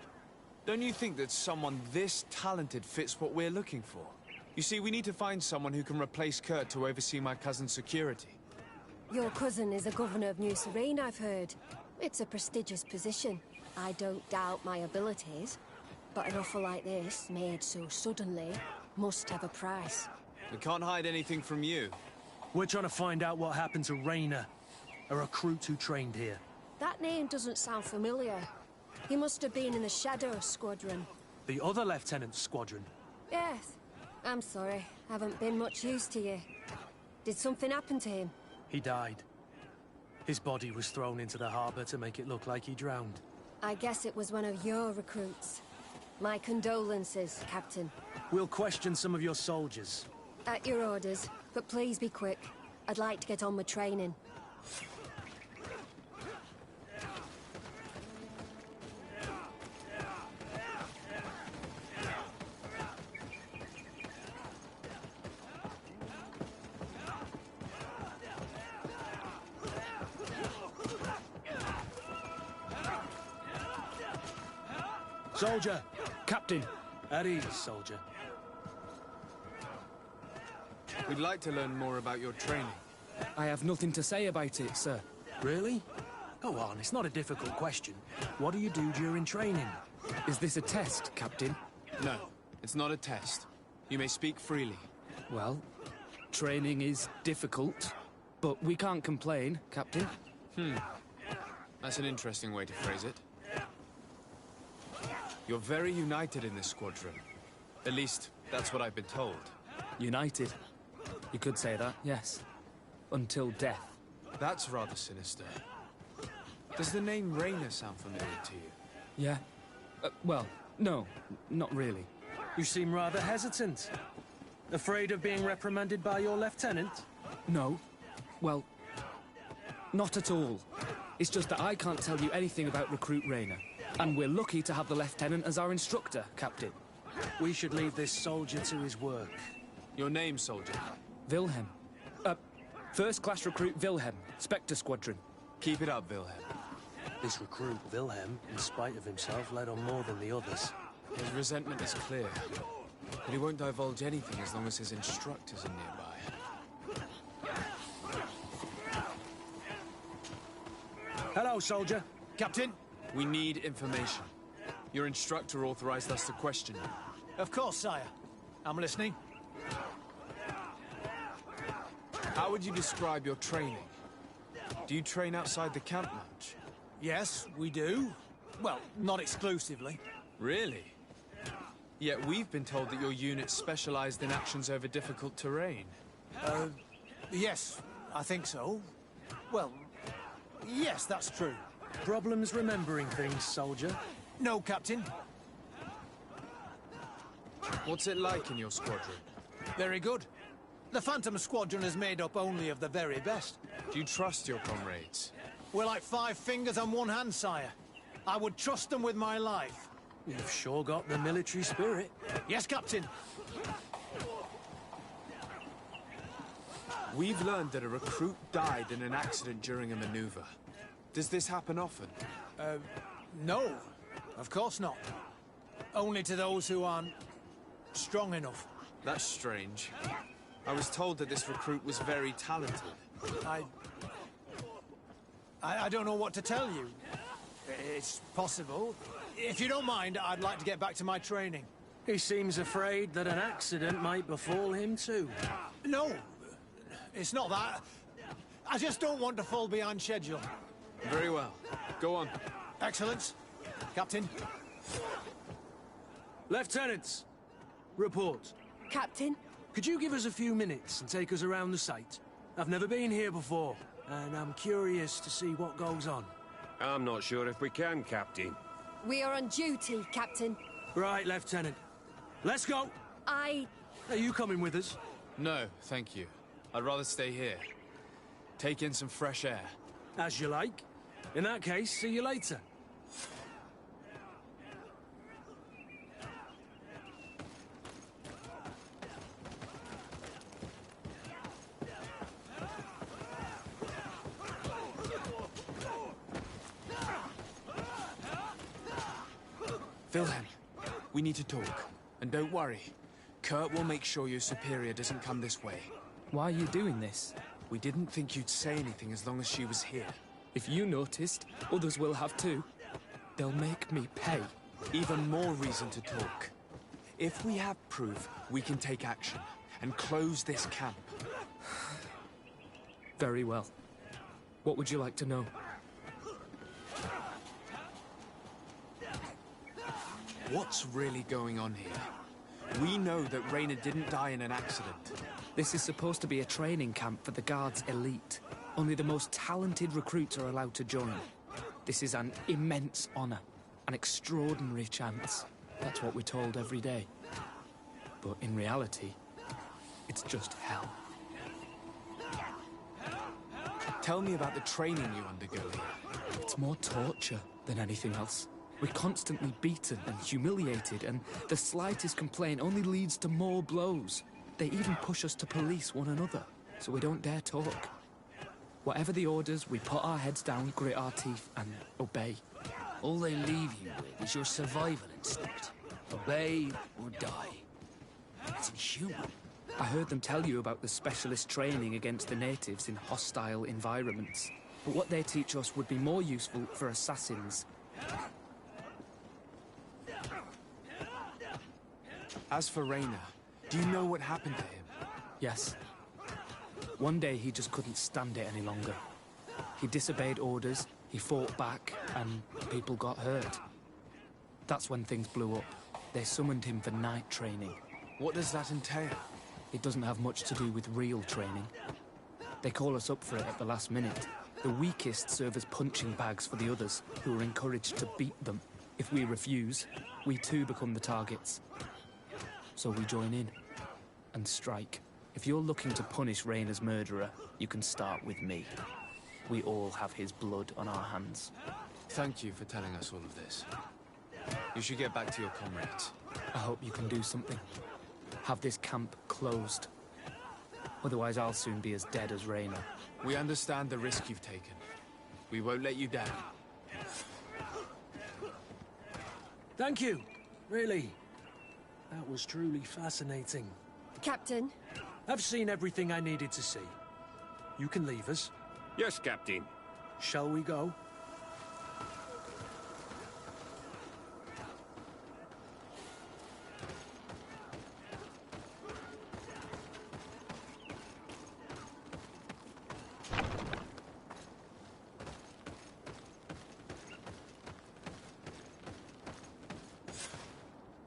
don't you think that someone this talented fits what we're looking for? You see, we need to find someone who can replace Kurt to oversee my cousin's security. Your cousin is a governor of New Serene, I've heard. It's a prestigious position. I don't doubt my abilities, but an offer like this, made so suddenly, must have a price. We can't hide anything from you. We're trying to find out what happened to Raynor, a recruit who trained here. That name doesn't sound familiar. He must have been in the Shadow Squadron. The other lieutenant's squadron? Yes. I'm sorry. Haven't been much use to you. Did something happen to him? He died. His body was thrown into the harbor to make it look like he drowned. I guess it was one of your recruits. My condolences, Captain. We'll question some of your soldiers. At your orders, but please be quick. I'd like to get on with training. Soldier! Captain! At ease, soldier. We'd like to learn more about your training. I have nothing to say about it, sir. Really? Go on, it's not a difficult question. What do you do during training? Is this a test, Captain? No, it's not a test. You may speak freely. Well, training is difficult, but we can't complain, Captain. That's an interesting way to phrase it. You're very united in this squadron. At least, that's what I've been told. United? You could say that, yes. Until death. That's rather sinister. Does the name Raynor sound familiar to you? Yeah. Well, no, not really. You seem rather hesitant. Afraid of being reprimanded by your lieutenant? No. Well, not at all. It's just that I can't tell you anything about Recruit Raynor. And we're lucky to have the Lieutenant as our instructor, Captain. We should leave this soldier to his work. Your name, soldier? Wilhelm. First-class recruit Wilhelm, Spectre Squadron. Keep it up, Wilhelm. This recruit, Wilhelm, in spite of himself, led on more than the others. His resentment is clear. But he won't divulge anything as long as his instructors are nearby. Hello, soldier. Captain, we need information. Your instructor authorized us to question you. Of course, sire. I'm listening. How would you describe your training? Do you train outside the camp much? Yes, we do. Well, not exclusively. Really? Yet we've been told that your unit specialized in actions over difficult terrain. Yes, I think so. Well, yes, that's true. Problems remembering things, soldier? No, Captain. What's it like in your squadron? Very good. The Phantom Squadron is made up only of the very best. Do you trust your comrades? We're like 5 fingers on one hand, sire. I would trust them with my life. You've sure got the military spirit. Yes, Captain. We've learned that a recruit died in an accident during a maneuver. Does this happen often? No. Of course not. Only to those who aren't strong enough. That's strange. I was told that this recruit was very talented. I don't know what to tell you. It's possible. If you don't mind, I'd like to get back to my training. He seems afraid that an accident might befall him too. No, it's not that. I just don't want to fall behind schedule. Very well. Go on. Excellence. Captain. Lieutenants, report. Captain? Could you give us a few minutes and take us around the site? I've never been here before, and I'm curious to see what goes on. I'm not sure if we can, Captain. We are on duty, Captain. Right, Lieutenant. Let's go! Are you coming with us? No, thank you. I'd rather stay here. Take in some fresh air. As you like. In that case, see you later. Wilhelm, we need to talk. And don't worry. Kurt will make sure your superior doesn't come this way. Why are you doing this? We didn't think you'd say anything as long as she was here. If you noticed, others will have too. They'll make me pay. Even more reason to talk. If we have proof, we can take action and close this camp. Very well. What would you like to know? What's really going on here? We know that Raynor didn't die in an accident. This is supposed to be a training camp for the Guard's elite. Only the most talented recruits are allowed to join. This is an immense honor, an extraordinary chance. That's what we're told every day. But in reality, It's just hell. Tell me about the training you undergo here. It's more torture than anything else. We're constantly beaten and humiliated, and the slightest complaint only leads to more blows. They even push us to police one another, so we don't dare talk. Whatever the orders, we put our heads down, grit our teeth, and obey. All they leave you with is your survival instinct. Obey or die. It's inhuman. I heard them tell you about the specialist training against the natives in hostile environments. But what they teach us would be more useful for assassins. As for Raynor, do you know what happened to him? Yes. One day he just couldn't stand it any longer. He disobeyed orders, he fought back, and people got hurt. That's when things blew up. They summoned him for night training. What does that entail? It doesn't have much to do with real training. They call us up for it at the last minute. The weakest serve as punching bags for the others, who are encouraged to beat them. If we refuse, we too become the targets. So we join in and strike. If you're looking to punish Raynor's murderer, you can start with me. We all have his blood on our hands. Thank you for telling us all of this. You should get back to your comrades. I hope you can do something. Have this camp closed. Otherwise, I'll soon be as dead as Raynor. We understand the risk you've taken. We won't let you down. Thank you. Really. That was truly fascinating. Captain? I've seen everything I needed to see. You can leave us. Yes, Captain. Shall we go?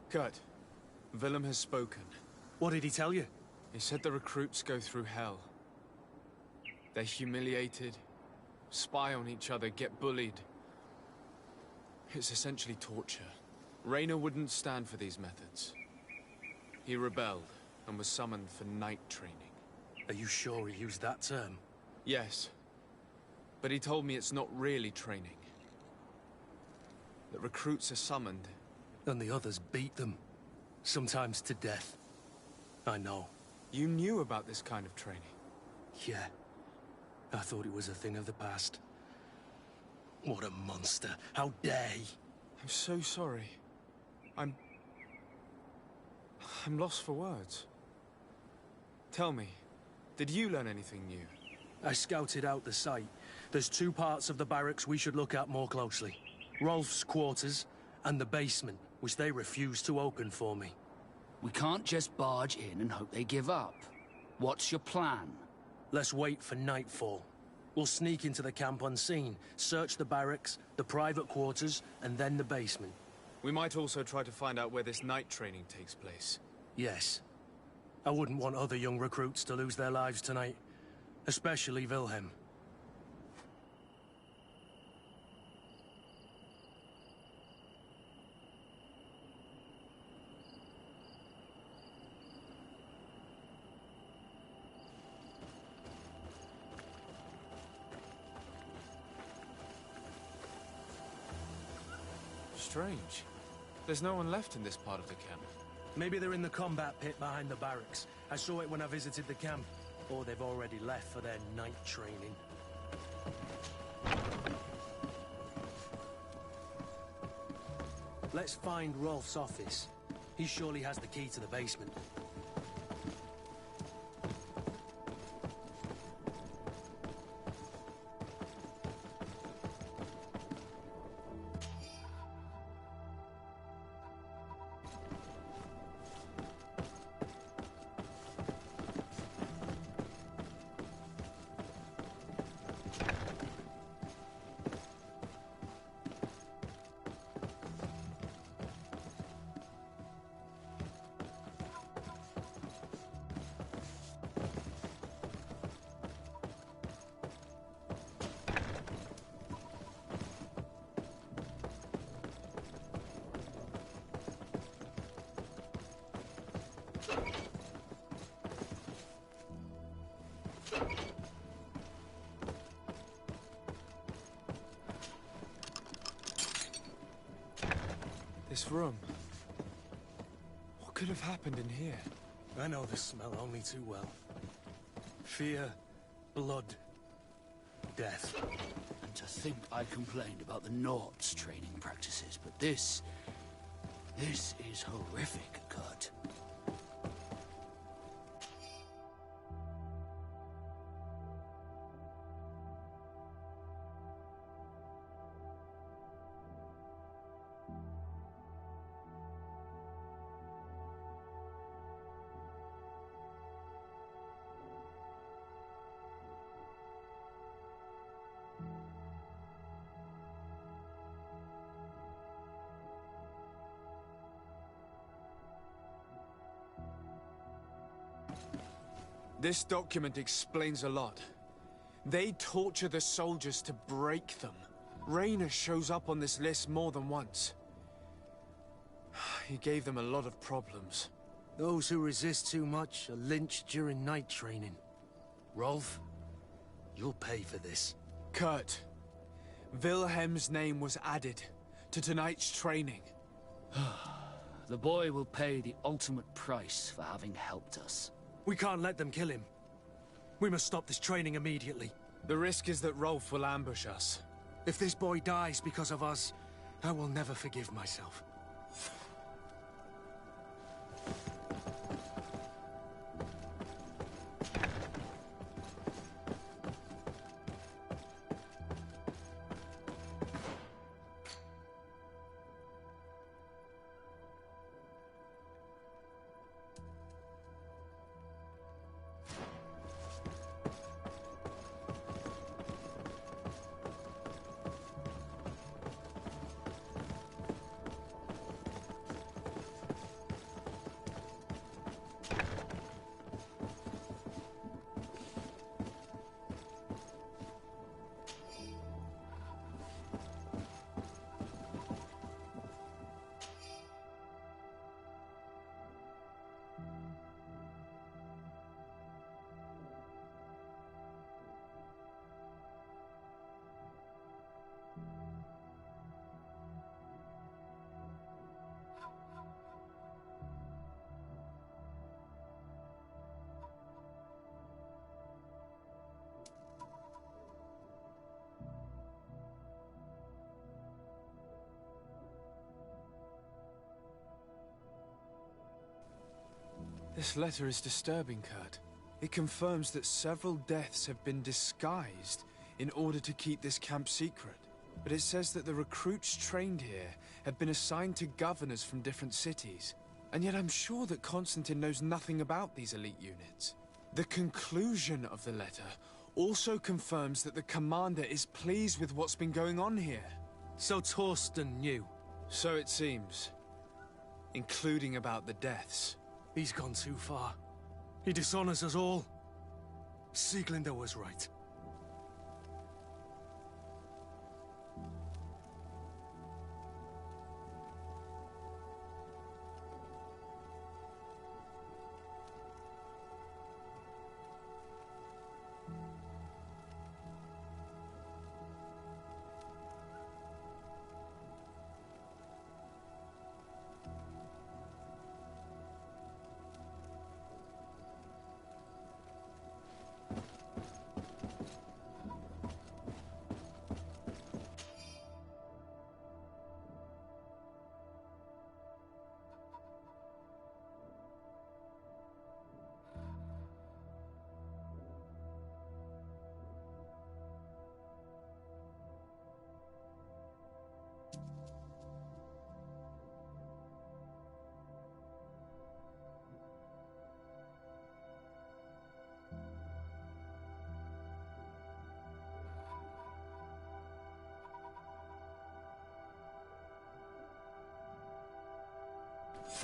Kurt, Willem has spoken. What did he tell you? He said the recruits go through hell. They're humiliated, spy on each other, get bullied. It's essentially torture. Raynor wouldn't stand for these methods. He rebelled and was summoned for night training. Are you sure he used that term? Yes. But he told me it's not really training. That recruits are summoned. And the others beat them. Sometimes to death. I know. You knew about this kind of training? Yeah. I thought it was a thing of the past. What a monster. How dare he? I'm so sorry. I'm lost for words. Tell me, did you learn anything new? I scouted out the site. There's 2 parts of the barracks we should look at more closely. Rolf's quarters and the basement, which they refused to open for me. We can't just barge in and hope they give up. What's your plan? Let's wait for nightfall. We'll sneak into the camp unseen, search the barracks, the private quarters, and then the basement. We might also try to find out where this night training takes place. Yes. I wouldn't want other young recruits to lose their lives tonight. Especially Wilhelm. Strange. There's no one left in this part of the camp. Maybe they're in the combat pit behind the barracks. I saw it when I visited the camp. Or they've already left for their night training. Let's find Rolf's office. He surely has the key to the basement. this room? What could have happened in here? I know this smell only too well. Fear, blood, death. And to think I complained about the Nords' training practices, but this is horrific, Kurt. This document explains a lot. They torture the soldiers to break them. Raynor shows up on this list more than once. He gave them a lot of problems. Those who resist too much are lynched during night training. Rolf, you'll pay for this. Kurt, Wilhelm's name was added to tonight's training. The boy will pay the ultimate price for having helped us. We can't let them kill him. We must stop this training immediately. The risk is that Rolf will ambush us. If this boy dies because of us, I will never forgive myself. This letter is disturbing, Kurt. It confirms that several deaths have been disguised in order to keep this camp secret. But it says that the recruits trained here have been assigned to governors from different cities. And yet I'm sure that Constantine knows nothing about these elite units. The conclusion of the letter also confirms that the commander is pleased with what's been going on here. So Torsten knew? So it seems. Including about the deaths. He's gone too far. He dishonors us all. Sieglinder was right.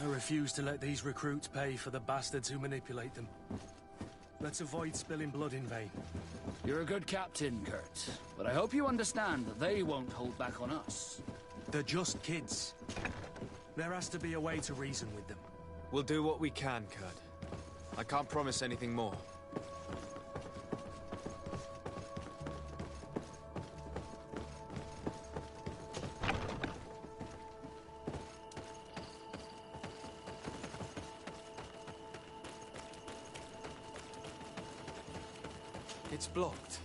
I refuse to let these recruits pay for the bastards who manipulate them. Let's avoid spilling blood in vain. You're a good captain, Kurt. But I hope you understand that they won't hold back on us. They're just kids. There has to be a way to reason with them. We'll do what we can, Kurt. I can't promise anything more. It's blocked.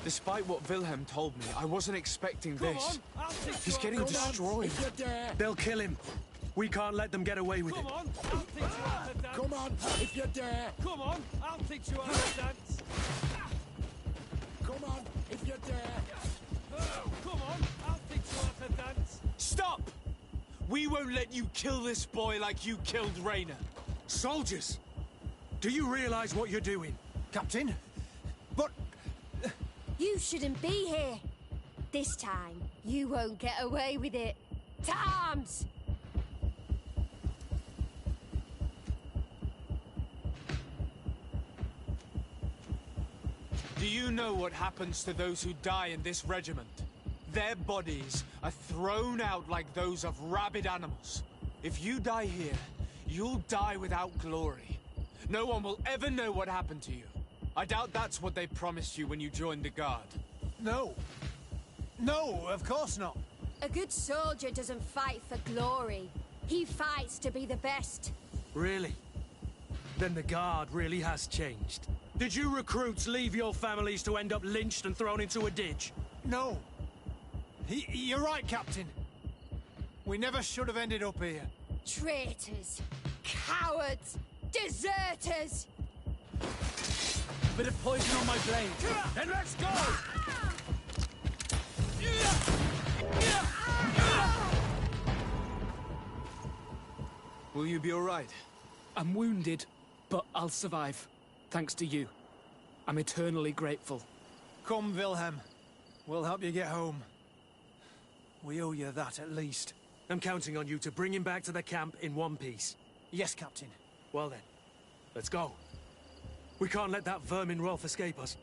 Despite what Wilhelm told me, I wasn't expecting this. He's getting destroyed. They'll kill him. We can't let them get away with it. Come on, I'll teach you how to dance. Come on, if you dare. Come on, I'll teach you how to dance. Come on, if you dare. Come on, I'll teach you how to dance. Stop! We won't let you kill this boy like you killed Rainer. Soldiers! Do you realize what you're doing? Captain? You shouldn't be here. This time, you won't get away with it. To arms! Do you know what happens to those who die in this regiment? Their bodies are thrown out like those of rabid animals. If you die here, you'll die without glory. No one will ever know what happened to you. I doubt that's what they promised you when you joined the Guard. No. No, of course not. A good soldier doesn't fight for glory. He fights to be the best. Really? Then the Guard really has changed. Did you recruits leave your families to end up lynched and thrown into a ditch? No. You're right, Captain. We never should have ended up here. Traitors! Cowards! Deserters! Bit of poison on my blade. Then let's go! Will you be all right? I'm wounded, but I'll survive. Thanks to you. I'm eternally grateful. Come, Wilhelm. We'll help you get home. We owe you that, at least. I'm counting on you to bring him back to the camp in one piece. Yes, Captain. Well then, let's go. We can't let that vermin Rolf escape us.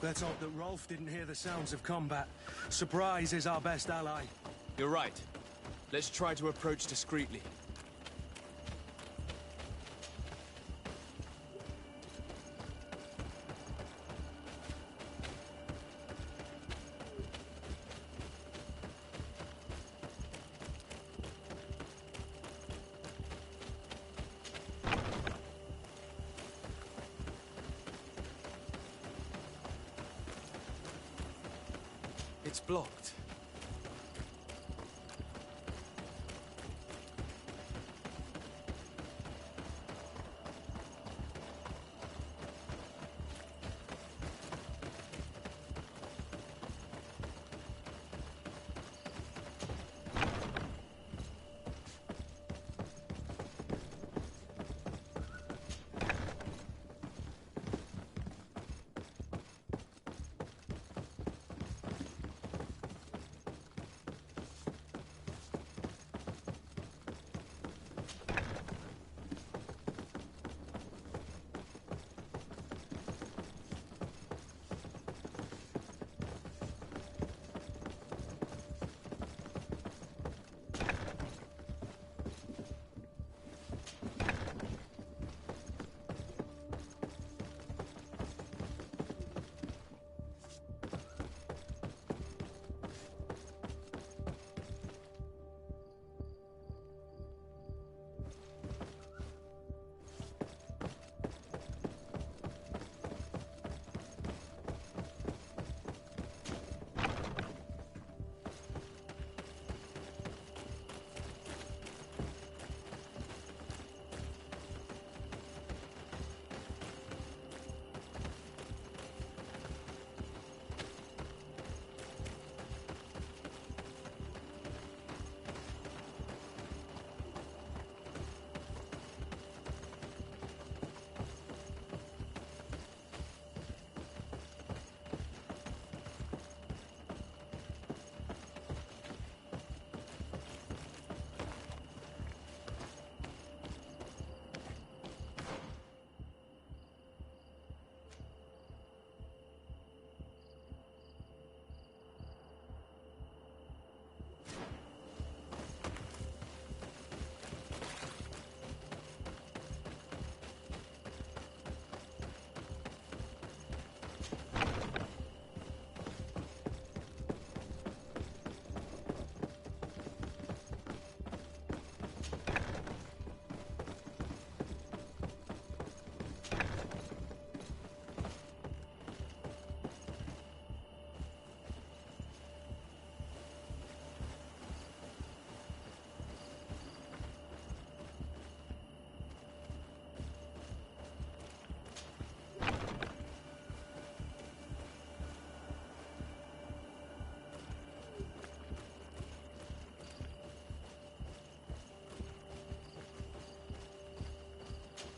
Let's hope that Rolf didn't hear the sounds of combat. Surprise is our best ally. You're right. Let's try to approach discreetly. It's blocked.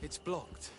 It's blocked.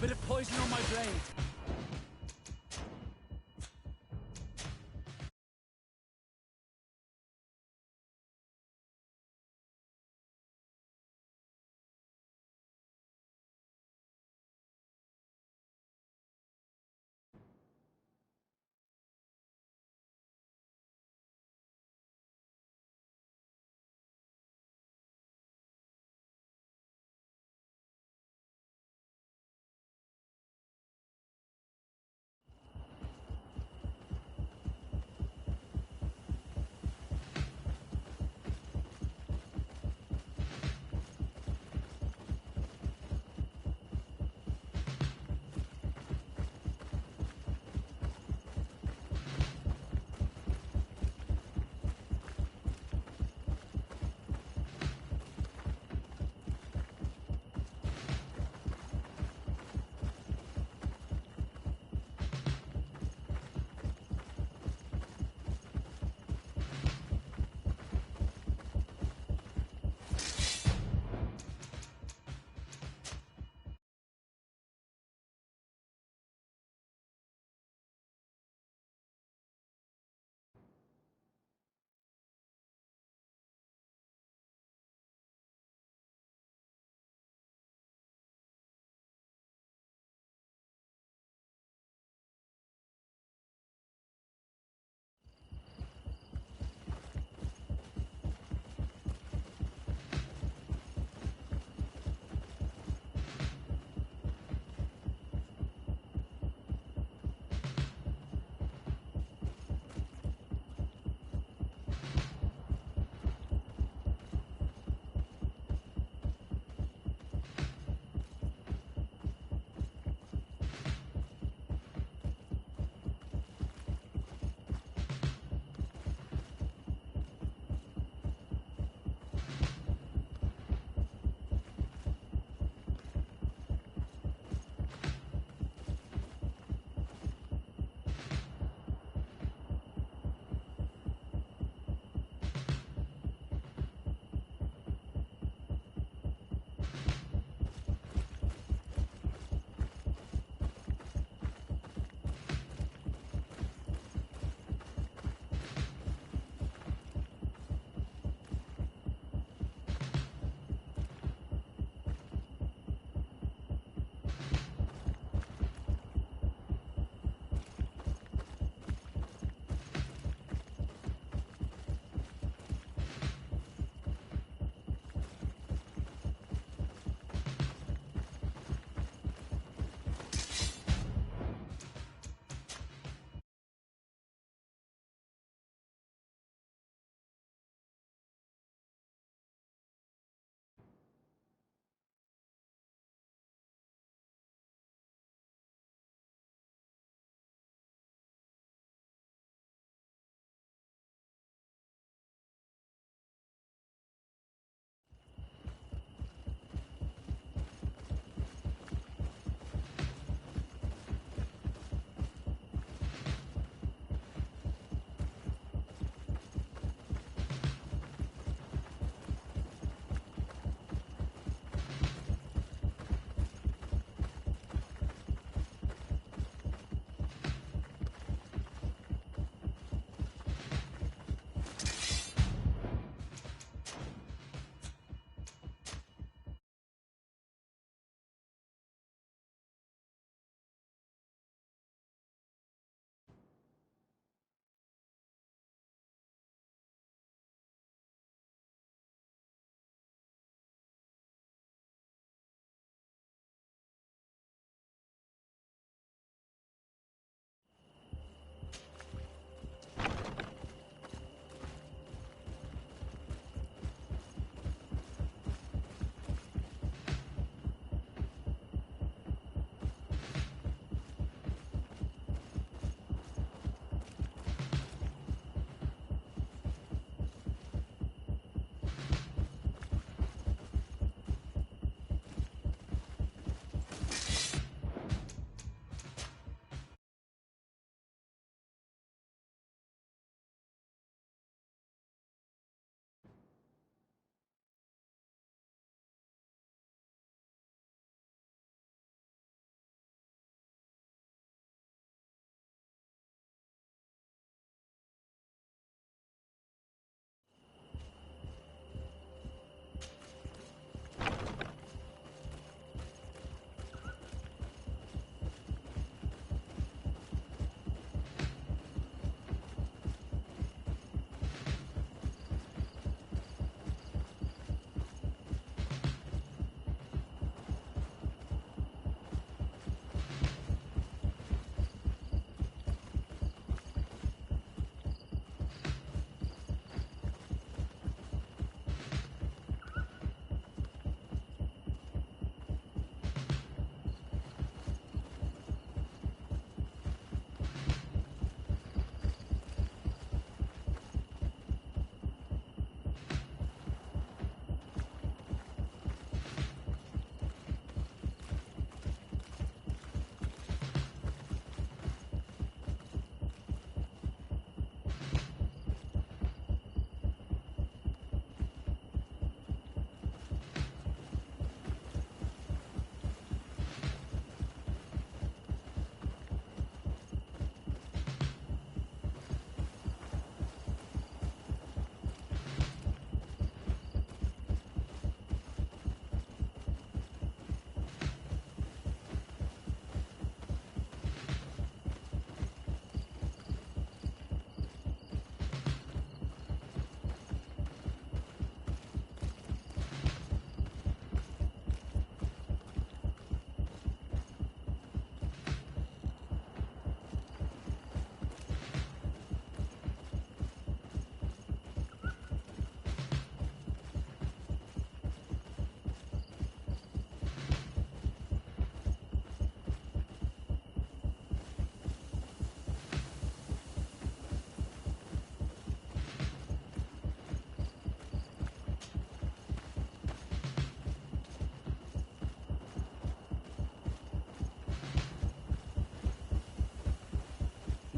Bit of poison on my blade.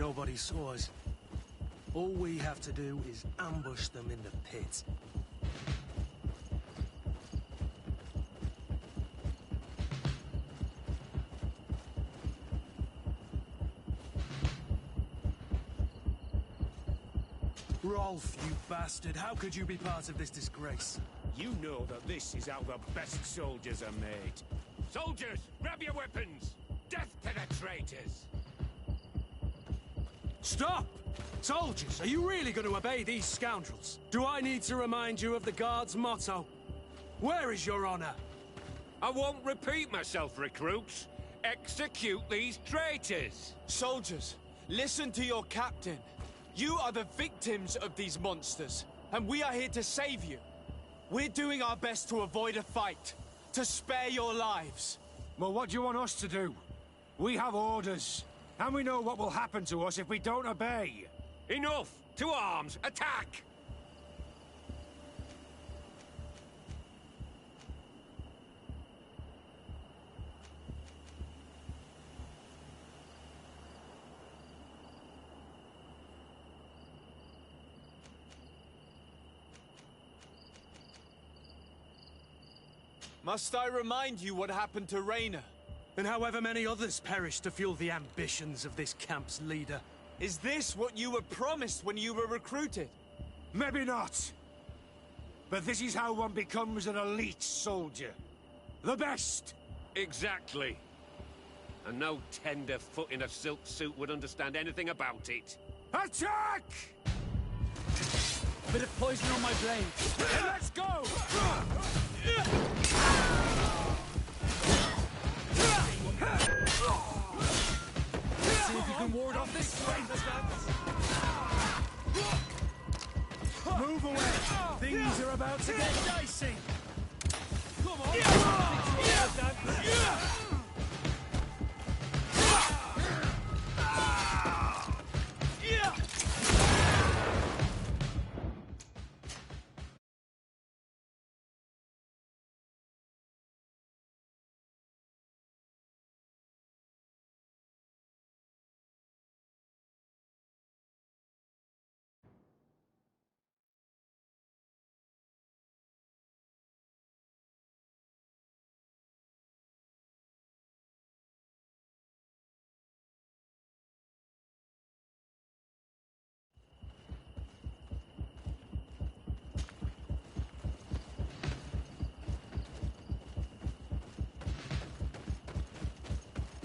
Nobody saw us. All we have to do is ambush them in the pit. Rolf, you bastard! How could you be part of this disgrace? You know that this is how the best soldiers are made. Soldiers, grab your weapons! Death to the traitors! Stop! Soldiers, are you really going to obey these scoundrels? Do I need to remind you of the Guard's motto? Where is your honor? I won't repeat myself, recruits. Execute these traitors! Soldiers, listen to your captain. You are the victims of these monsters, and we are here to save you. We're doing our best to avoid a fight, to spare your lives. Well, what do you want us to do? We have orders, and we know what will happen to us if we don't obey. Enough! To arms! Attack! Must I remind you what happened to Raynor? And however many others perished to fuel the ambitions of this camp's leader. Is this what you were promised when you were recruited? Maybe not. But this is how one becomes an elite soldier. The best! Exactly. And no tenderfoot in a silk suit would understand anything about it. Attack! A bit of poison on my blade. And let's go! See if you can ward off this stranger's Move away! Things are about to get dicey! Come on!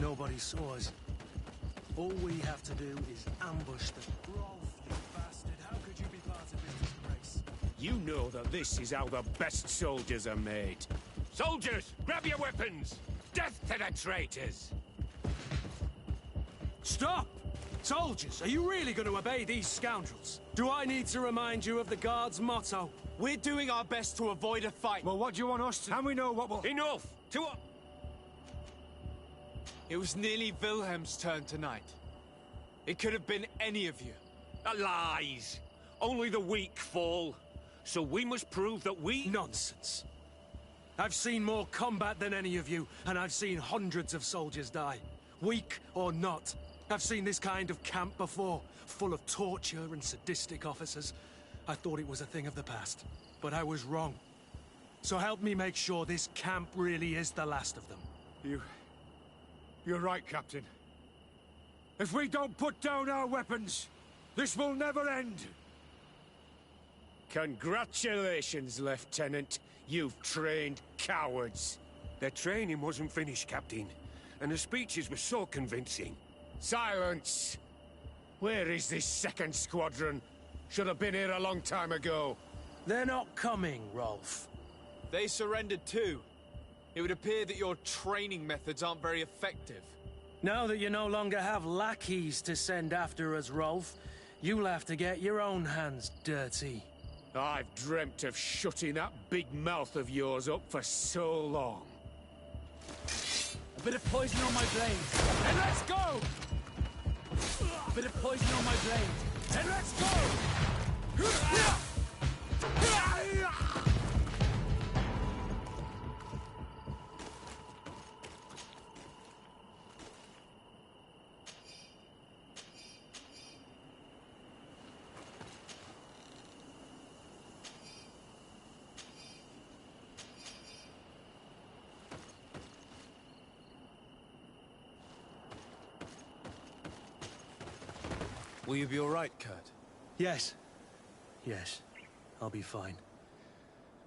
Nobody saw us. All we have to do is ambush them. Rolf, you bastard! How could you be part of this disgrace? You know that this is how the best soldiers are made. Soldiers, grab your weapons! Death to the traitors! Stop! Soldiers, are you really going to obey these scoundrels? Do I need to remind you of the Guard's motto? We're doing our best to avoid a fight. Well, what do you want us to... And we know what will... Enough! To... It was nearly Wilhelm's turn tonight. It could have been any of you. Lies! Only the weak fall. So we must prove that we... Nonsense. I've seen more combat than any of you, and I've seen hundreds of soldiers die. Weak or not. I've seen this kind of camp before, full of torture and sadistic officers. I thought it was a thing of the past, but I was wrong. So help me make sure this camp really is the last of them. You're right, Captain. If we don't put down our weapons, this will never end. Congratulations, Lieutenant. You've trained cowards. Their training wasn't finished, Captain. And the speeches were so convincing. Silence! Where is this second squadron? Should have been here a long time ago. They're not coming, Rolf. They surrendered too. It would appear that your training methods aren't very effective. Now that you no longer have lackeys to send after us, Rolf, you'll have to get your own hands dirty. I've dreamt of shutting that big mouth of yours up for so long. A bit of poison on my blade. And let's go! A bit of poison on my blade. And let's go! Will you be all right, Kurt? Yes. Yes. I'll be fine.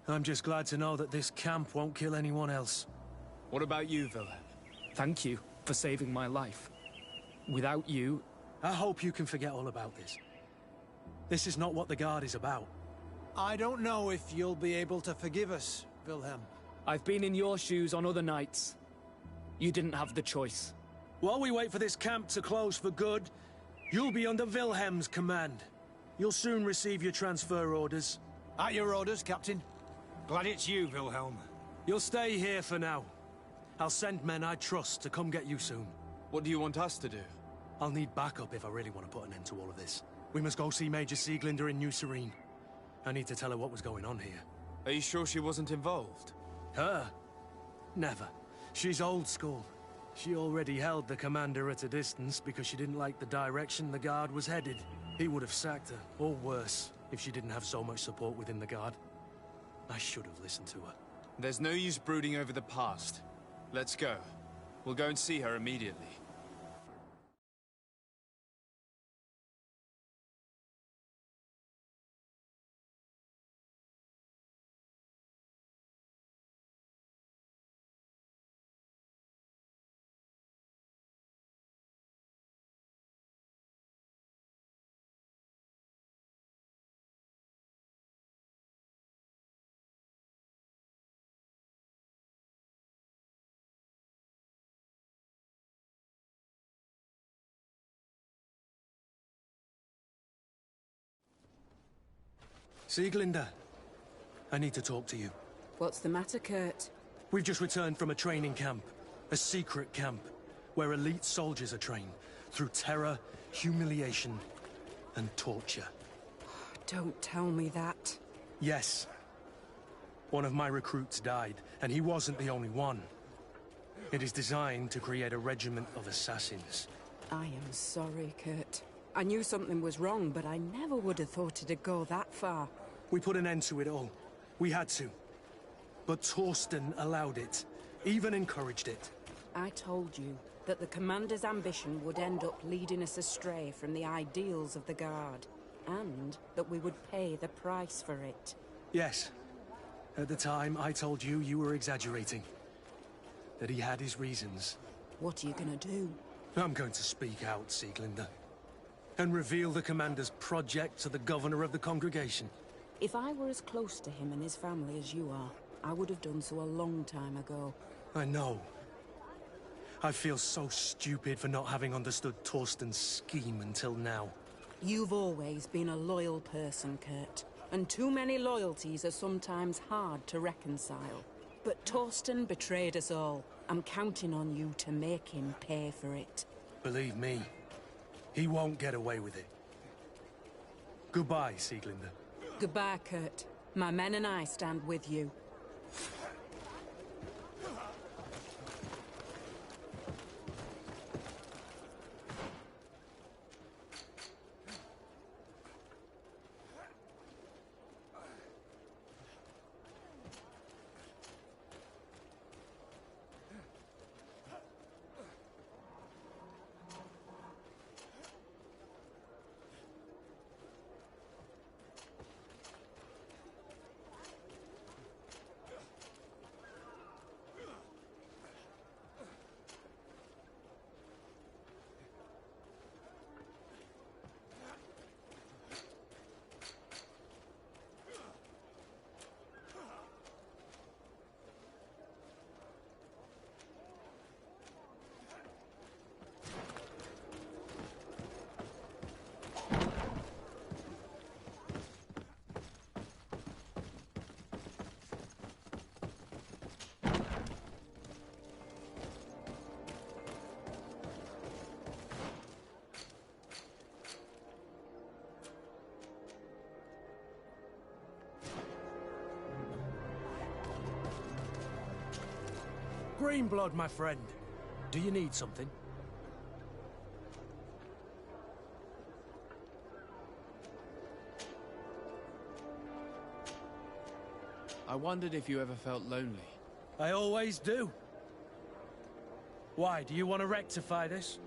I'm just glad to know that this camp won't kill anyone else. What about you, Wilhelm? Thank you for saving my life. Without you... I hope you can forget all about this. This is not what the Guard is about. I don't know if you'll be able to forgive us, Wilhelm. I've been in your shoes on other nights. You didn't have the choice. While we wait for this camp to close for good, you'll be under Wilhelm's command. You'll soon receive your transfer orders. At your orders, Captain. Glad it's you, Wilhelm. You'll stay here for now. I'll send men I trust to come get you soon. What do you want us to do? I'll need backup if I really want to put an end to all of this. We must go see Major Sieglinder in New Serene. I need to tell her what was going on here. Are you sure she wasn't involved? Her? Never. She's old school. She already held the commander at a distance because she didn't like the direction the Guard was headed. He would have sacked her, or worse, if she didn't have so much support within the Guard. I should have listened to her. There's no use brooding over the past. Let's go. We'll go and see her immediately. Sieglinder, I need to talk to you. What's the matter, Kurt? We've just returned from a training camp. A secret camp, where elite soldiers are trained through terror, humiliation, and torture. Don't tell me that. Yes. One of my recruits died, and he wasn't the only one. It is designed to create a regiment of assassins. I am sorry, Kurt. I knew something was wrong, but I never would have thought it'd go that far. We put an end to it all. We had to. But Torsten allowed it, even encouraged it. I told you that the Commander's ambition would end up leading us astray from the ideals of the Guard, and that we would pay the price for it. Yes. At the time, I told you you were exaggerating. That he had his reasons. What are you gonna do? I'm going to speak out, Sieglinder. And reveal the Commander's project to the Governor of the Congregation. If I were as close to him and his family as you are, I would have done so a long time ago. I know. I feel so stupid for not having understood Torsten's scheme until now. You've always been a loyal person, Kurt. And too many loyalties are sometimes hard to reconcile. But Torsten betrayed us all. I'm counting on you to make him pay for it. Believe me, he won't get away with it. Goodbye, Sieglinder. Goodbye, Kurt. My men and I stand with you. Greenblood, my friend. Do you need something? I wondered if you ever felt lonely. I always do. Why, do you want to rectify this?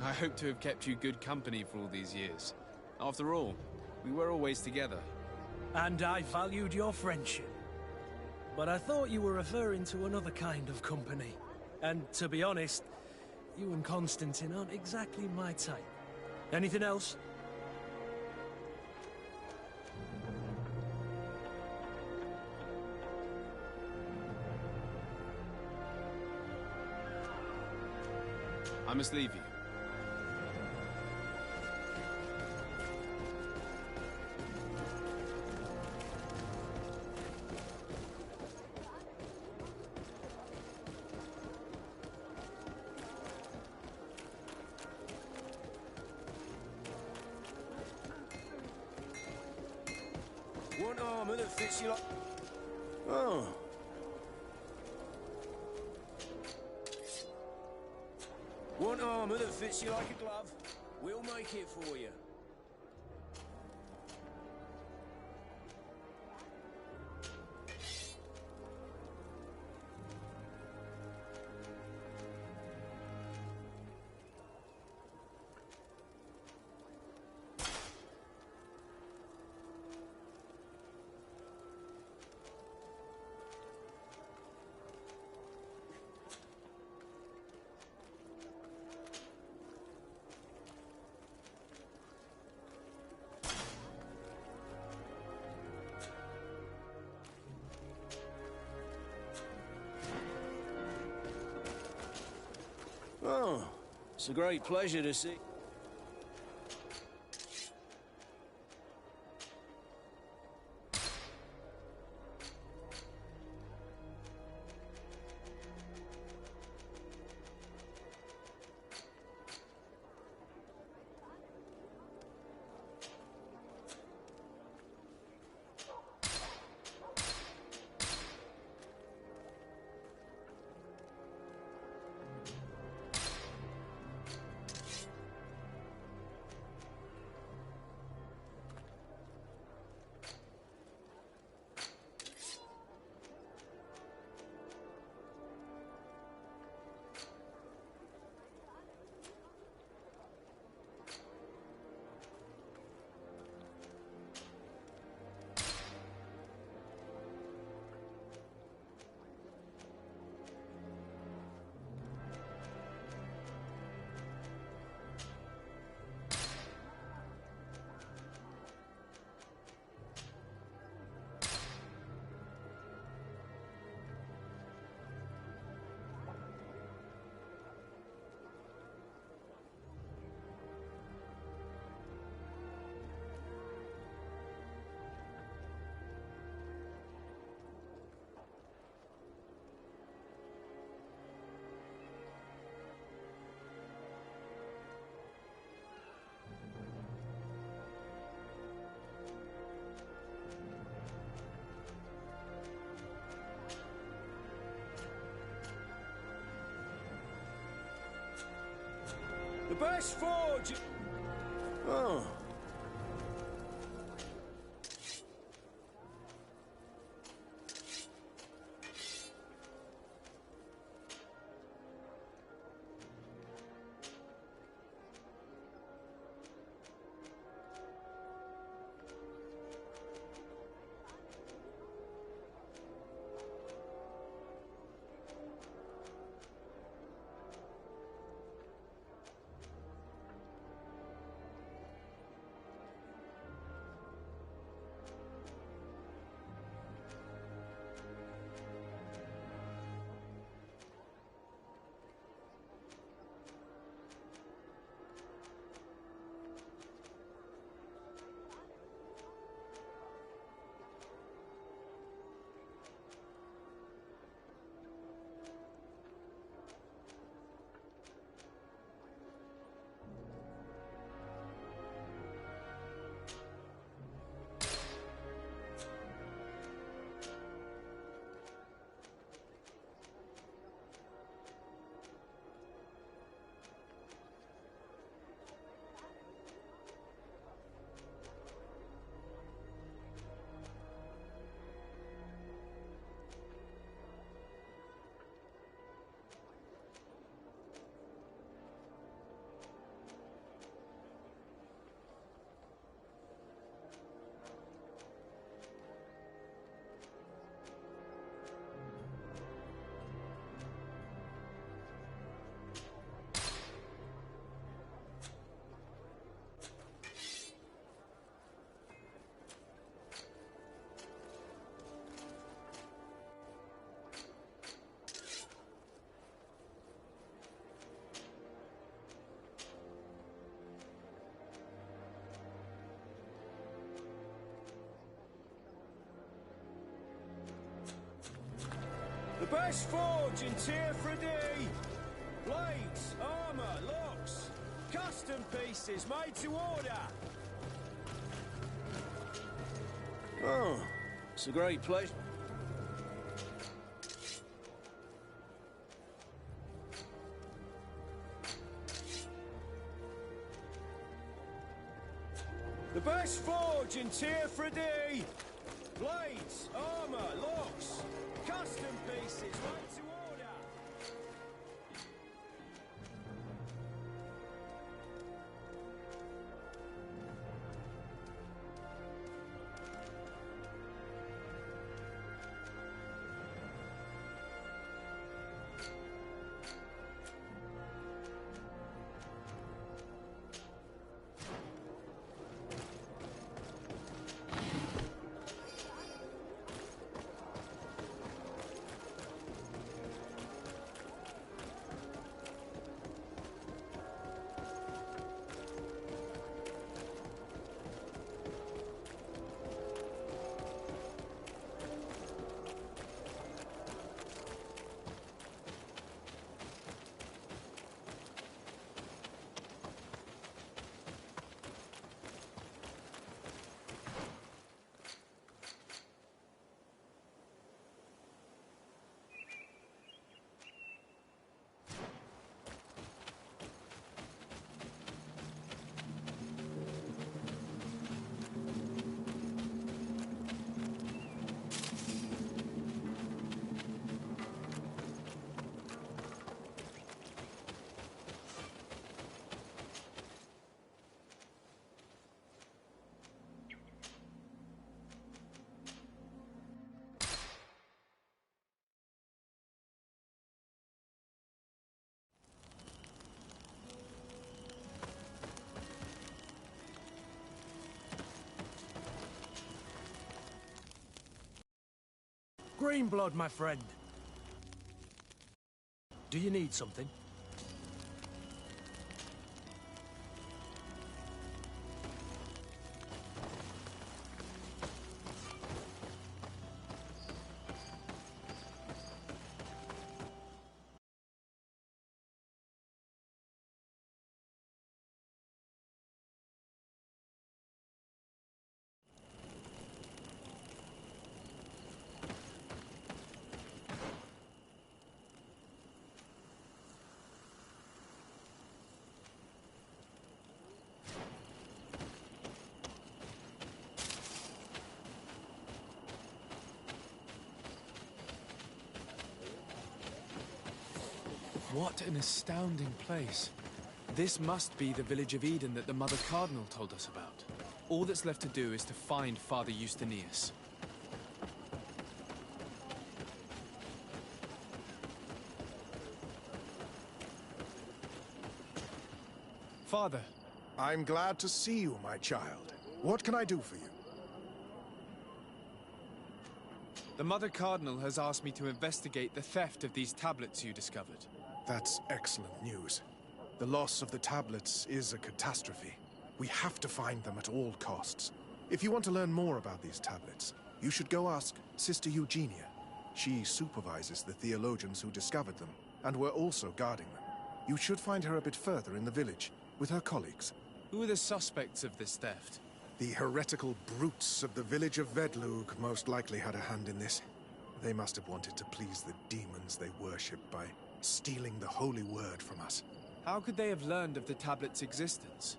I hope to have kept you good company for all these years. After all, we were always together. And I valued your friendship. But I thought you were referring to another kind of company. And to be honest, you and Constantine aren't exactly my type. Anything else? I must leave you. Want armor that fits you like... Oh. Want armor that fits you like a glove? We'll make it for you. Oh, it's a great pleasure to see. The best forge... Oh. best forge in Tier 3D! Blades, armor, locks, custom pieces made to order! Oh, it's a great place. The best forge in Tier 3D! Blades, armor, locks, custom pieces made to order! Greenblood, my friend. Do you need something? What an astounding place. This must be the village of Eden that the Mother Cardinal told us about. All that's left to do is to find Father Justinius. Father. I'm glad to see you, my child. What can I do for you? The Mother Cardinal has asked me to investigate the theft of these tablets you discovered. That's excellent news. The loss of the tablets is a catastrophe. We have to find them at all costs. If you want to learn more about these tablets, you should go ask Sister Eugenia. She supervises the theologians who discovered them, and were also guarding them. You should find her a bit further in the village, with her colleagues. Who are the suspects of this theft? The heretical brutes of the village of Vedlug most likely had a hand in this. They must have wanted to please the demons they worship by stealing the holy word from us. How could they have learned of the tablet's existence?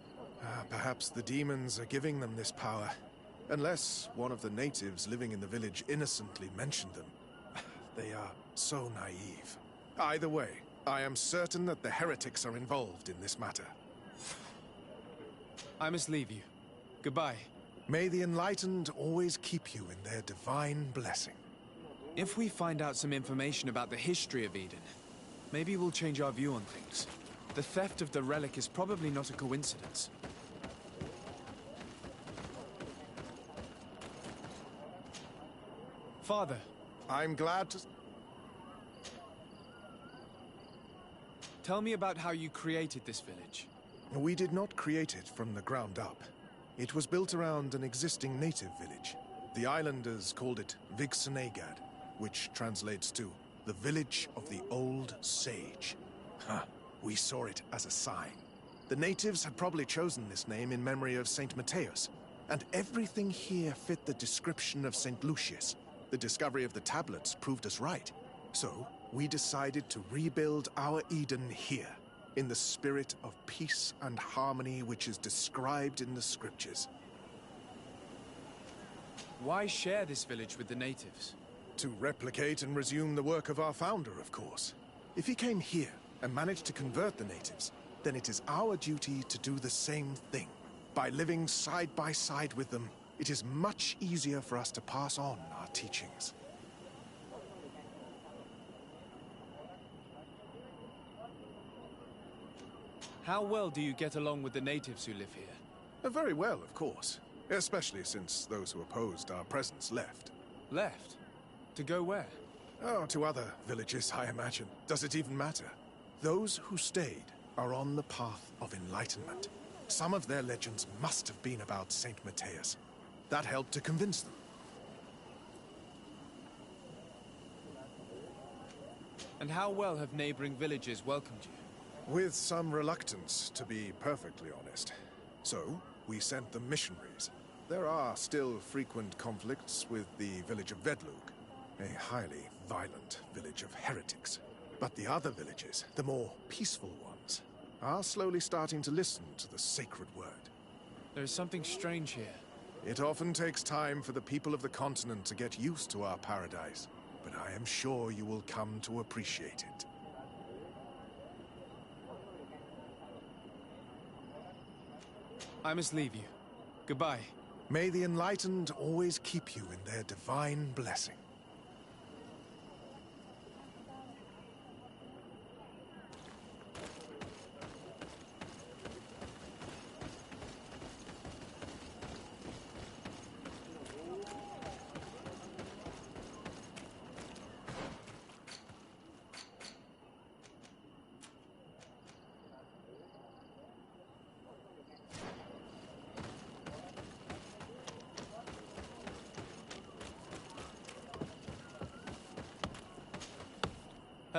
Perhaps the demons are giving them this power. Unless one of the natives living in the village innocently mentioned them. They are so naive. Either way, I am certain that the heretics are involved in this matter. I must leave you. Goodbye. May the enlightened always keep you in their divine blessing. If we find out some information about the history of Eden, maybe we'll change our view on things. The theft of the relic is probably not a coincidence. Father. I'm glad to... Tell me about how you created this village. We did not create it from the ground up. It was built around an existing native village. The islanders called it Vixenagad, which translates to the village of the Old Sage. Huh. We saw it as a sign. The natives had probably chosen this name in memory of Saint Matthias, and everything here fit the description of Saint Lucius. The discovery of the tablets proved us right. So, we decided to rebuild our Eden here, in the spirit of peace and harmony which is described in the scriptures. Why share this village with the natives? To replicate and resume the work of our founder, of course. If he came here and managed to convert the natives, then it is our duty to do the same thing. By living side by side with them, it is much easier for us to pass on our teachings. How well do you get along with the natives who live here? Very well, of course. Especially since those who opposed our presence left. Left? To go where? Oh, to other villages, I imagine. Does it even matter? Those who stayed are on the path of enlightenment. Some of their legends must have been about Saint Matthias. That helped to convince them. And how well have neighboring villages welcomed you? With some reluctance, to be perfectly honest. So, we sent them missionaries. There are still frequent conflicts with the village of Vedlug, a highly violent village of heretics. But the other villages, the more peaceful ones, are slowly starting to listen to the sacred word. There is something strange here. It often takes time for the people of the continent to get used to our paradise, but I am sure you will come to appreciate it. I must leave you. Goodbye. May the enlightened always keep you in their divine blessing.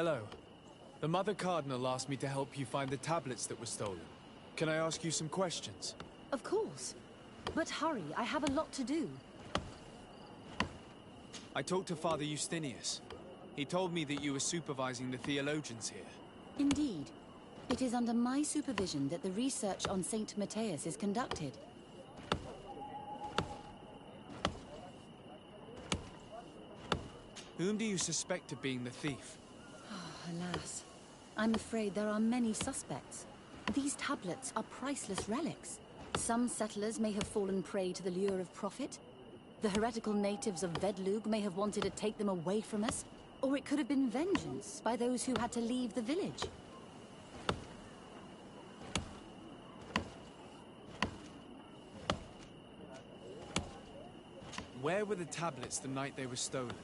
Hello. The Mother Cardinal asked me to help you find the tablets that were stolen. Can I ask you some questions? Of course. But hurry, I have a lot to do. I talked to Father Justinius. He told me that you were supervising the theologians here. Indeed. It is under my supervision that the research on Saint Matthias is conducted. Whom do you suspect of being the thief? Alas, I'm afraid there are many suspects. These tablets are priceless relics. Some settlers may have fallen prey to the lure of profit. The heretical natives of Vedlug may have wanted to take them away from us. Or it could have been vengeance by those who had to leave the village. Where were the tablets the night they were stolen?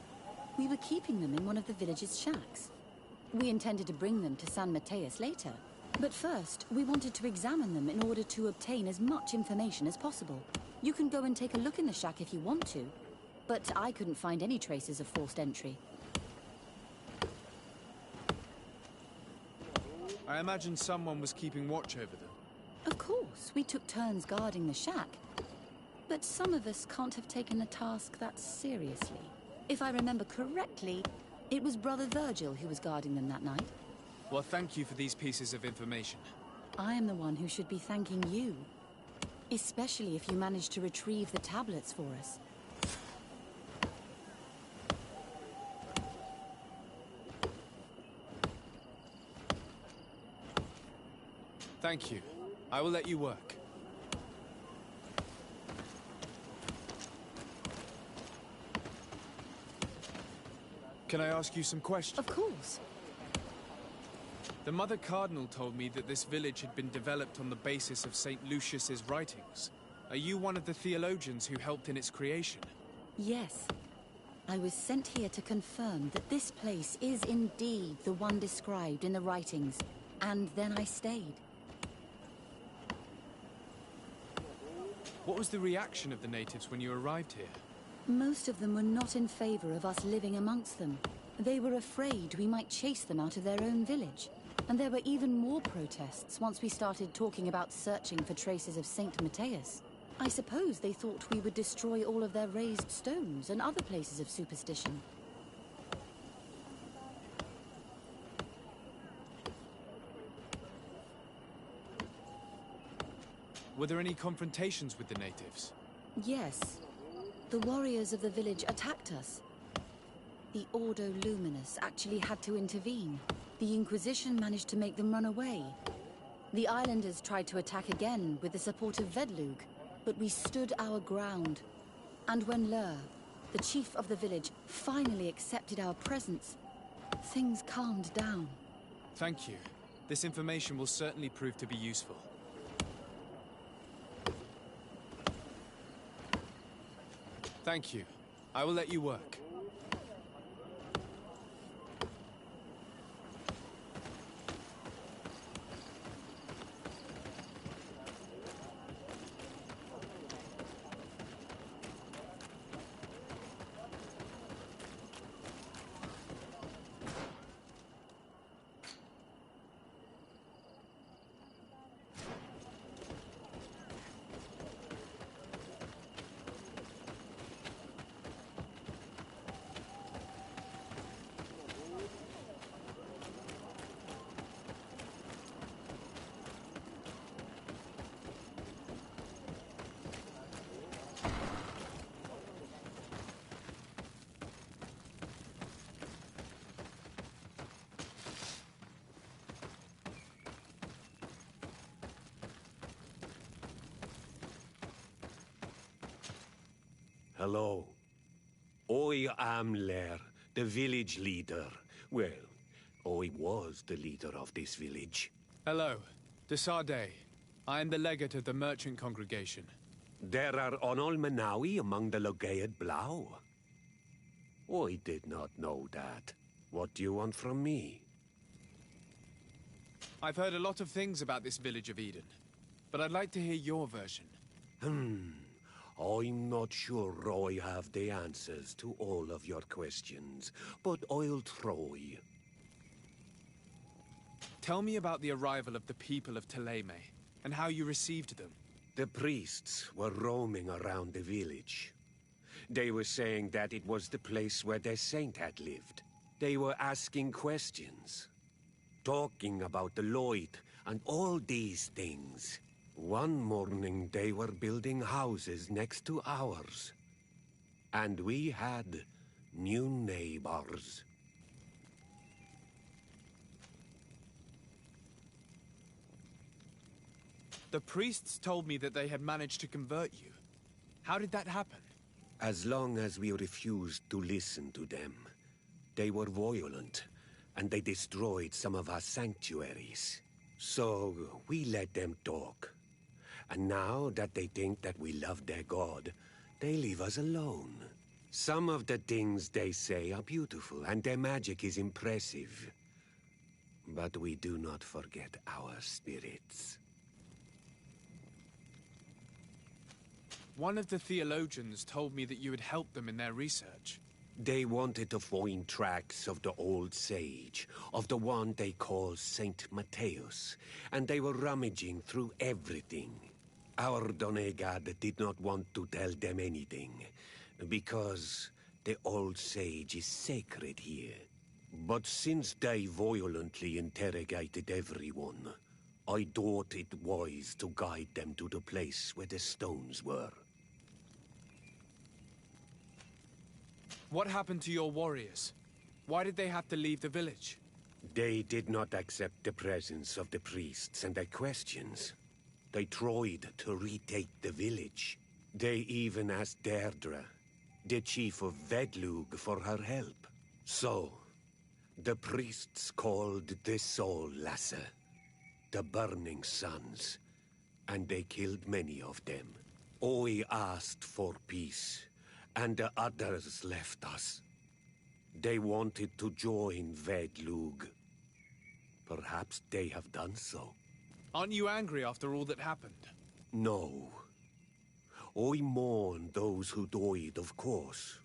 We were keeping them in one of the village's shacks. We intended to bring them to San Matthias later. But first, we wanted to examine them in order to obtain as much information as possible. You can go and take a look in the shack if you want to. But I couldn't find any traces of forced entry. I imagine someone was keeping watch over them. Of course, we took turns guarding the shack. But some of us can't have taken the task that seriously. If I remember correctly, it was Brother Virgil who was guarding them that night. Well, thank you for these pieces of information. I am the one who should be thanking you. Especially if you managed to retrieve the tablets for us. Thank you. I will let you work. Can I ask you some questions? Of course. The Mother Cardinal told me that this village had been developed on the basis of St. Lucius's writings. Are you one of the theologians who helped in its creation? Yes. I was sent here to confirm that this place is indeed the one described in the writings, and then I stayed. What was the reaction of the natives when you arrived here? Most of them were not in favor of us living amongst them. They were afraid we might chase them out of their own village. And there were even more protests once we started talking about searching for traces of Saint Matthias. I suppose they thought we would destroy all of their raised stones and other places of superstition. Were there any confrontations with the natives? Yes. The warriors of the village attacked us. The Ordo Luminous actually had to intervene. The Inquisition managed to make them run away. The islanders tried to attack again with the support of Vedlug, but we stood our ground. And when Lur, the chief of the village, finally accepted our presence, things calmed down. Thank you. This information will certainly prove to be useful. Thank you. I will let you work. Hello. I am Lair, the village leader. Well, I was the leader of this village. Hello. Desarde. I am the legate of the merchant congregation. There are Onol Manawi among the Logead Blau. I did not know that. What do you want from me? I've heard a lot of things about this village of Eden, but I'd like to hear your version. I'm not sure I have the answers to all of your questions, but I'll try. Tell me about the arrival of the people of Thélème, and how you received them. The priests were roaming around the village. They were saying that it was the place where their saint had lived. They were asking questions, talking about the light and all these things. One morning they were building houses next to ours. And we had new neighbors. The priests told me that they had managed to convert you. How did that happen? As long as we refused to listen to them, they were violent, and they destroyed some of our sanctuaries. So we let them talk. And now that they think that we love their god, they leave us alone. Some of the things they say are beautiful, and their magic is impressive. But we do not forget our spirits. One of the theologians told me that you had helped them in their research. They wanted to find tracks of the old sage, of the one they call Saint Matthias, and they were rummaging through everything. Our Donegad did not want to tell them anything, because the old sage is sacred here. But since they violently interrogated everyone, I thought it wise to guide them to the place where the stones were. What happened to your warriors? Why did they have to leave the village? They did not accept the presence of the priests and their questions. They tried to retake the village. They even asked Deirdre, the chief of Vedlug, for her help. So, the priests called the Soul Lasser, the Burning Suns, and they killed many of them. I asked for peace, and the others left us. They wanted to join Vedlug. Perhaps they have done so. Aren't you angry after all that happened? No. I mourn those who died, of course.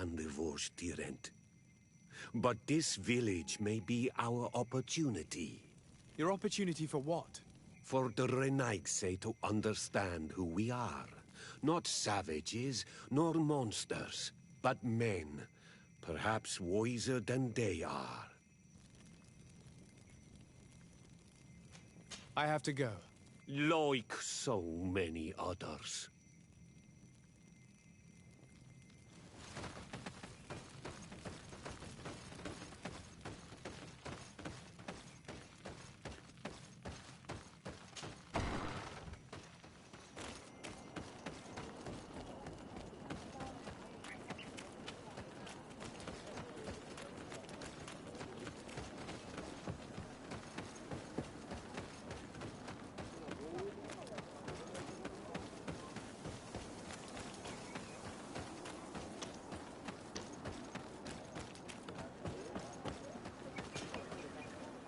And the Vorstyrent. But this village may be our opportunity. Your opportunity for what? For the Renaigse to understand who we are. Not savages, nor monsters, but men. Perhaps wiser than they are. I have to go. Like so many others.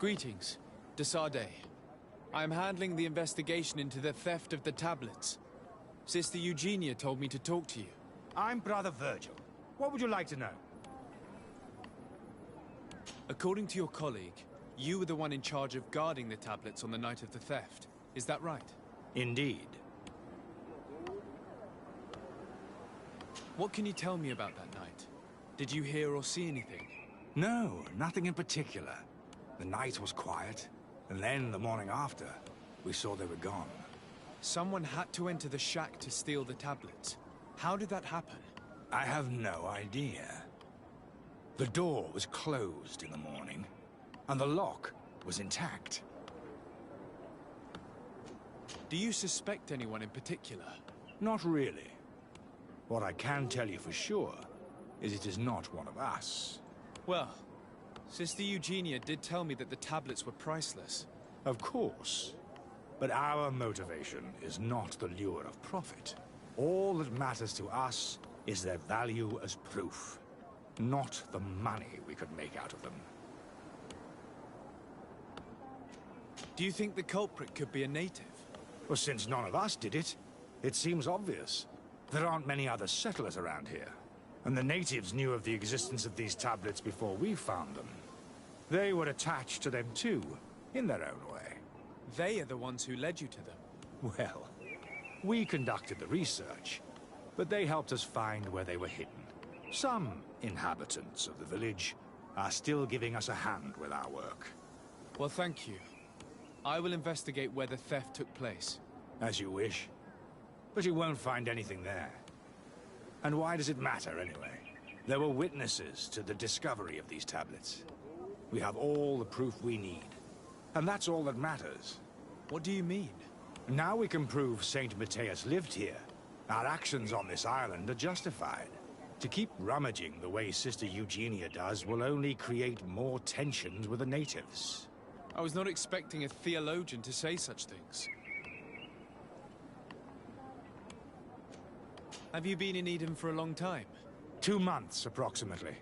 Greetings, Desade. I am handling the investigation into the theft of the tablets. Sister Eugenia told me to talk to you. I'm Brother Virgil. What would you like to know? According to your colleague, you were the one in charge of guarding the tablets on the night of the theft. Is that right? Indeed. What can you tell me about that night? Did you hear or see anything? No, nothing in particular. The night was quiet, and then the morning after, we saw they were gone. Someone had to enter the shack to steal the tablets. How did that happen? I have no idea. The door was closed in the morning, and the lock was intact. Do you suspect anyone in particular? Not really. What I can tell you for sure is it is not one of us. Well, Sister Eugenia did tell me that the tablets were priceless. Of course. But our motivation is not the lure of profit. All that matters to us is their value as proof, not the money we could make out of them. Do you think the culprit could be a native? Well, since none of us did it, it seems obvious. There aren't many other settlers around here, and the natives knew of the existence of these tablets before we found them. They were attached to them too, in their own way. They are the ones who led you to them. Well, we conducted the research, but they helped us find where they were hidden. Some inhabitants of the village are still giving us a hand with our work. Well, thank you. I will investigate where the theft took place. As you wish. But you won't find anything there. And why does it matter, anyway? There were witnesses to the discovery of these tablets. We have all the proof we need. And that's all that matters. What do you mean? Now we can prove Saint Matthias lived here. Our actions on this island are justified. To keep rummaging the way Sister Eugenia does will only create more tensions with the natives. I was not expecting a theologian to say such things. Have you been in Eden for a long time? 2 months, approximately.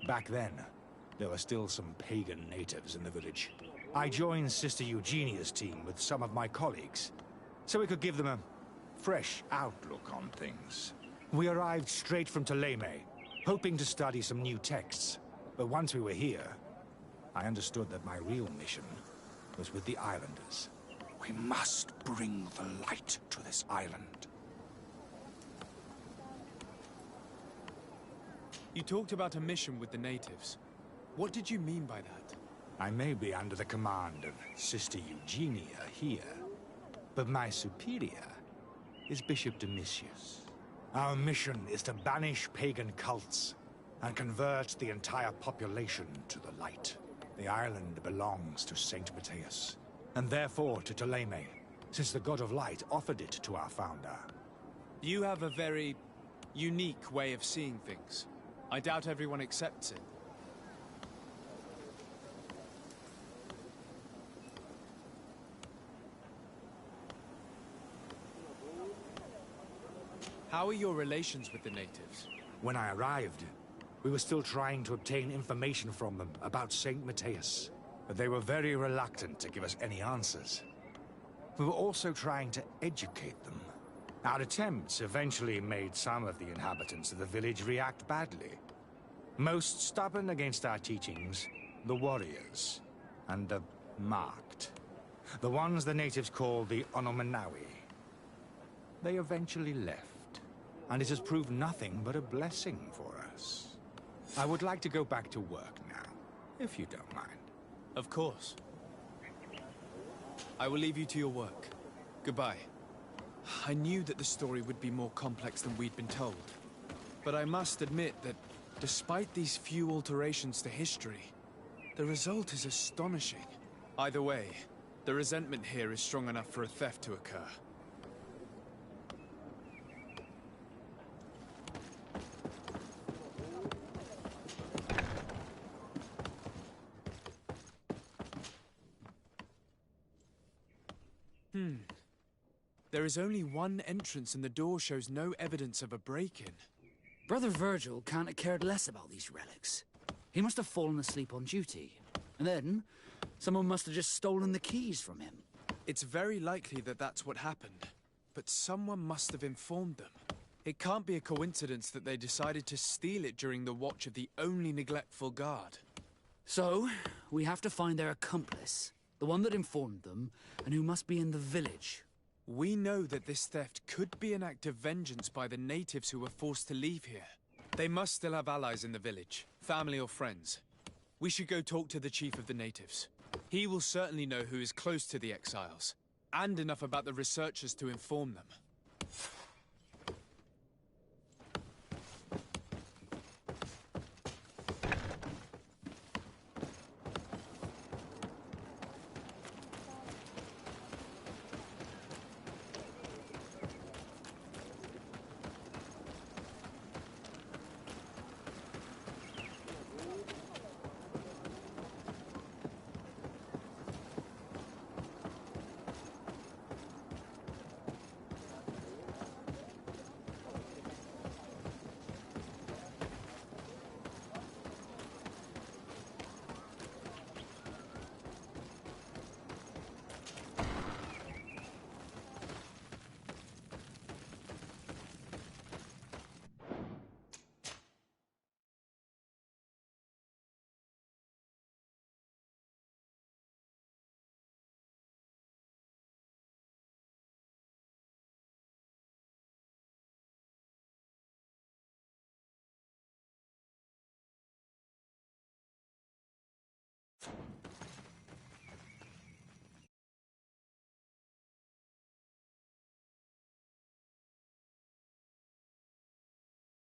Back then, there were still some pagan natives in the village. I joined Sister Eugenia's team with some of my colleagues, so we could give them a fresh outlook on things. We arrived straight from Ptolemy, hoping to study some new texts. But once we were here, I understood that my real mission was with the islanders. We must bring the light to this island. You talked about a mission with the natives. What did you mean by that? I may be under the command of Sister Eugenia here, but my superior is Bishop Domitius. Our mission is to banish pagan cults and convert the entire population to the light. The island belongs to Saint Matthias, and therefore to Ptolemy, since the god of light offered it to our founder. You have a very unique way of seeing things. I doubt everyone accepts it. How are your relations with the natives? When I arrived, we were still trying to obtain information from them about Saint Matthias, but they were very reluctant to give us any answers. We were also trying to educate them. Our attempts eventually made some of the inhabitants of the village react badly. Most stubborn against our teachings, the warriors, and the marked. The ones the natives call the Onomanawi. They eventually left, and it has proved nothing but a blessing for us. I would like to go back to work now, if you don't mind. Of course. I will leave you to your work. Goodbye. I knew that the story would be more complex than we'd been told. But I must admit that, despite these few alterations to history, the result is astonishing. Either way, the resentment here is strong enough for a theft to occur. There is only one entrance and the door shows no evidence of a break-in. Brother Virgil can't have cared less about these relics. He must have fallen asleep on duty. And then, someone must have just stolen the keys from him. It's very likely that that's what happened. But someone must have informed them. It can't be a coincidence that they decided to steal it during the watch of the only neglectful guard. So, we have to find their accomplice. The one that informed them, and who must be in the village. We know that this theft could be an act of vengeance by the natives who were forced to leave here. They must still have allies in the village, family or friends. We should go talk to the chief of the natives. He will certainly know who is close to the exiles, and enough about the researchers to inform them.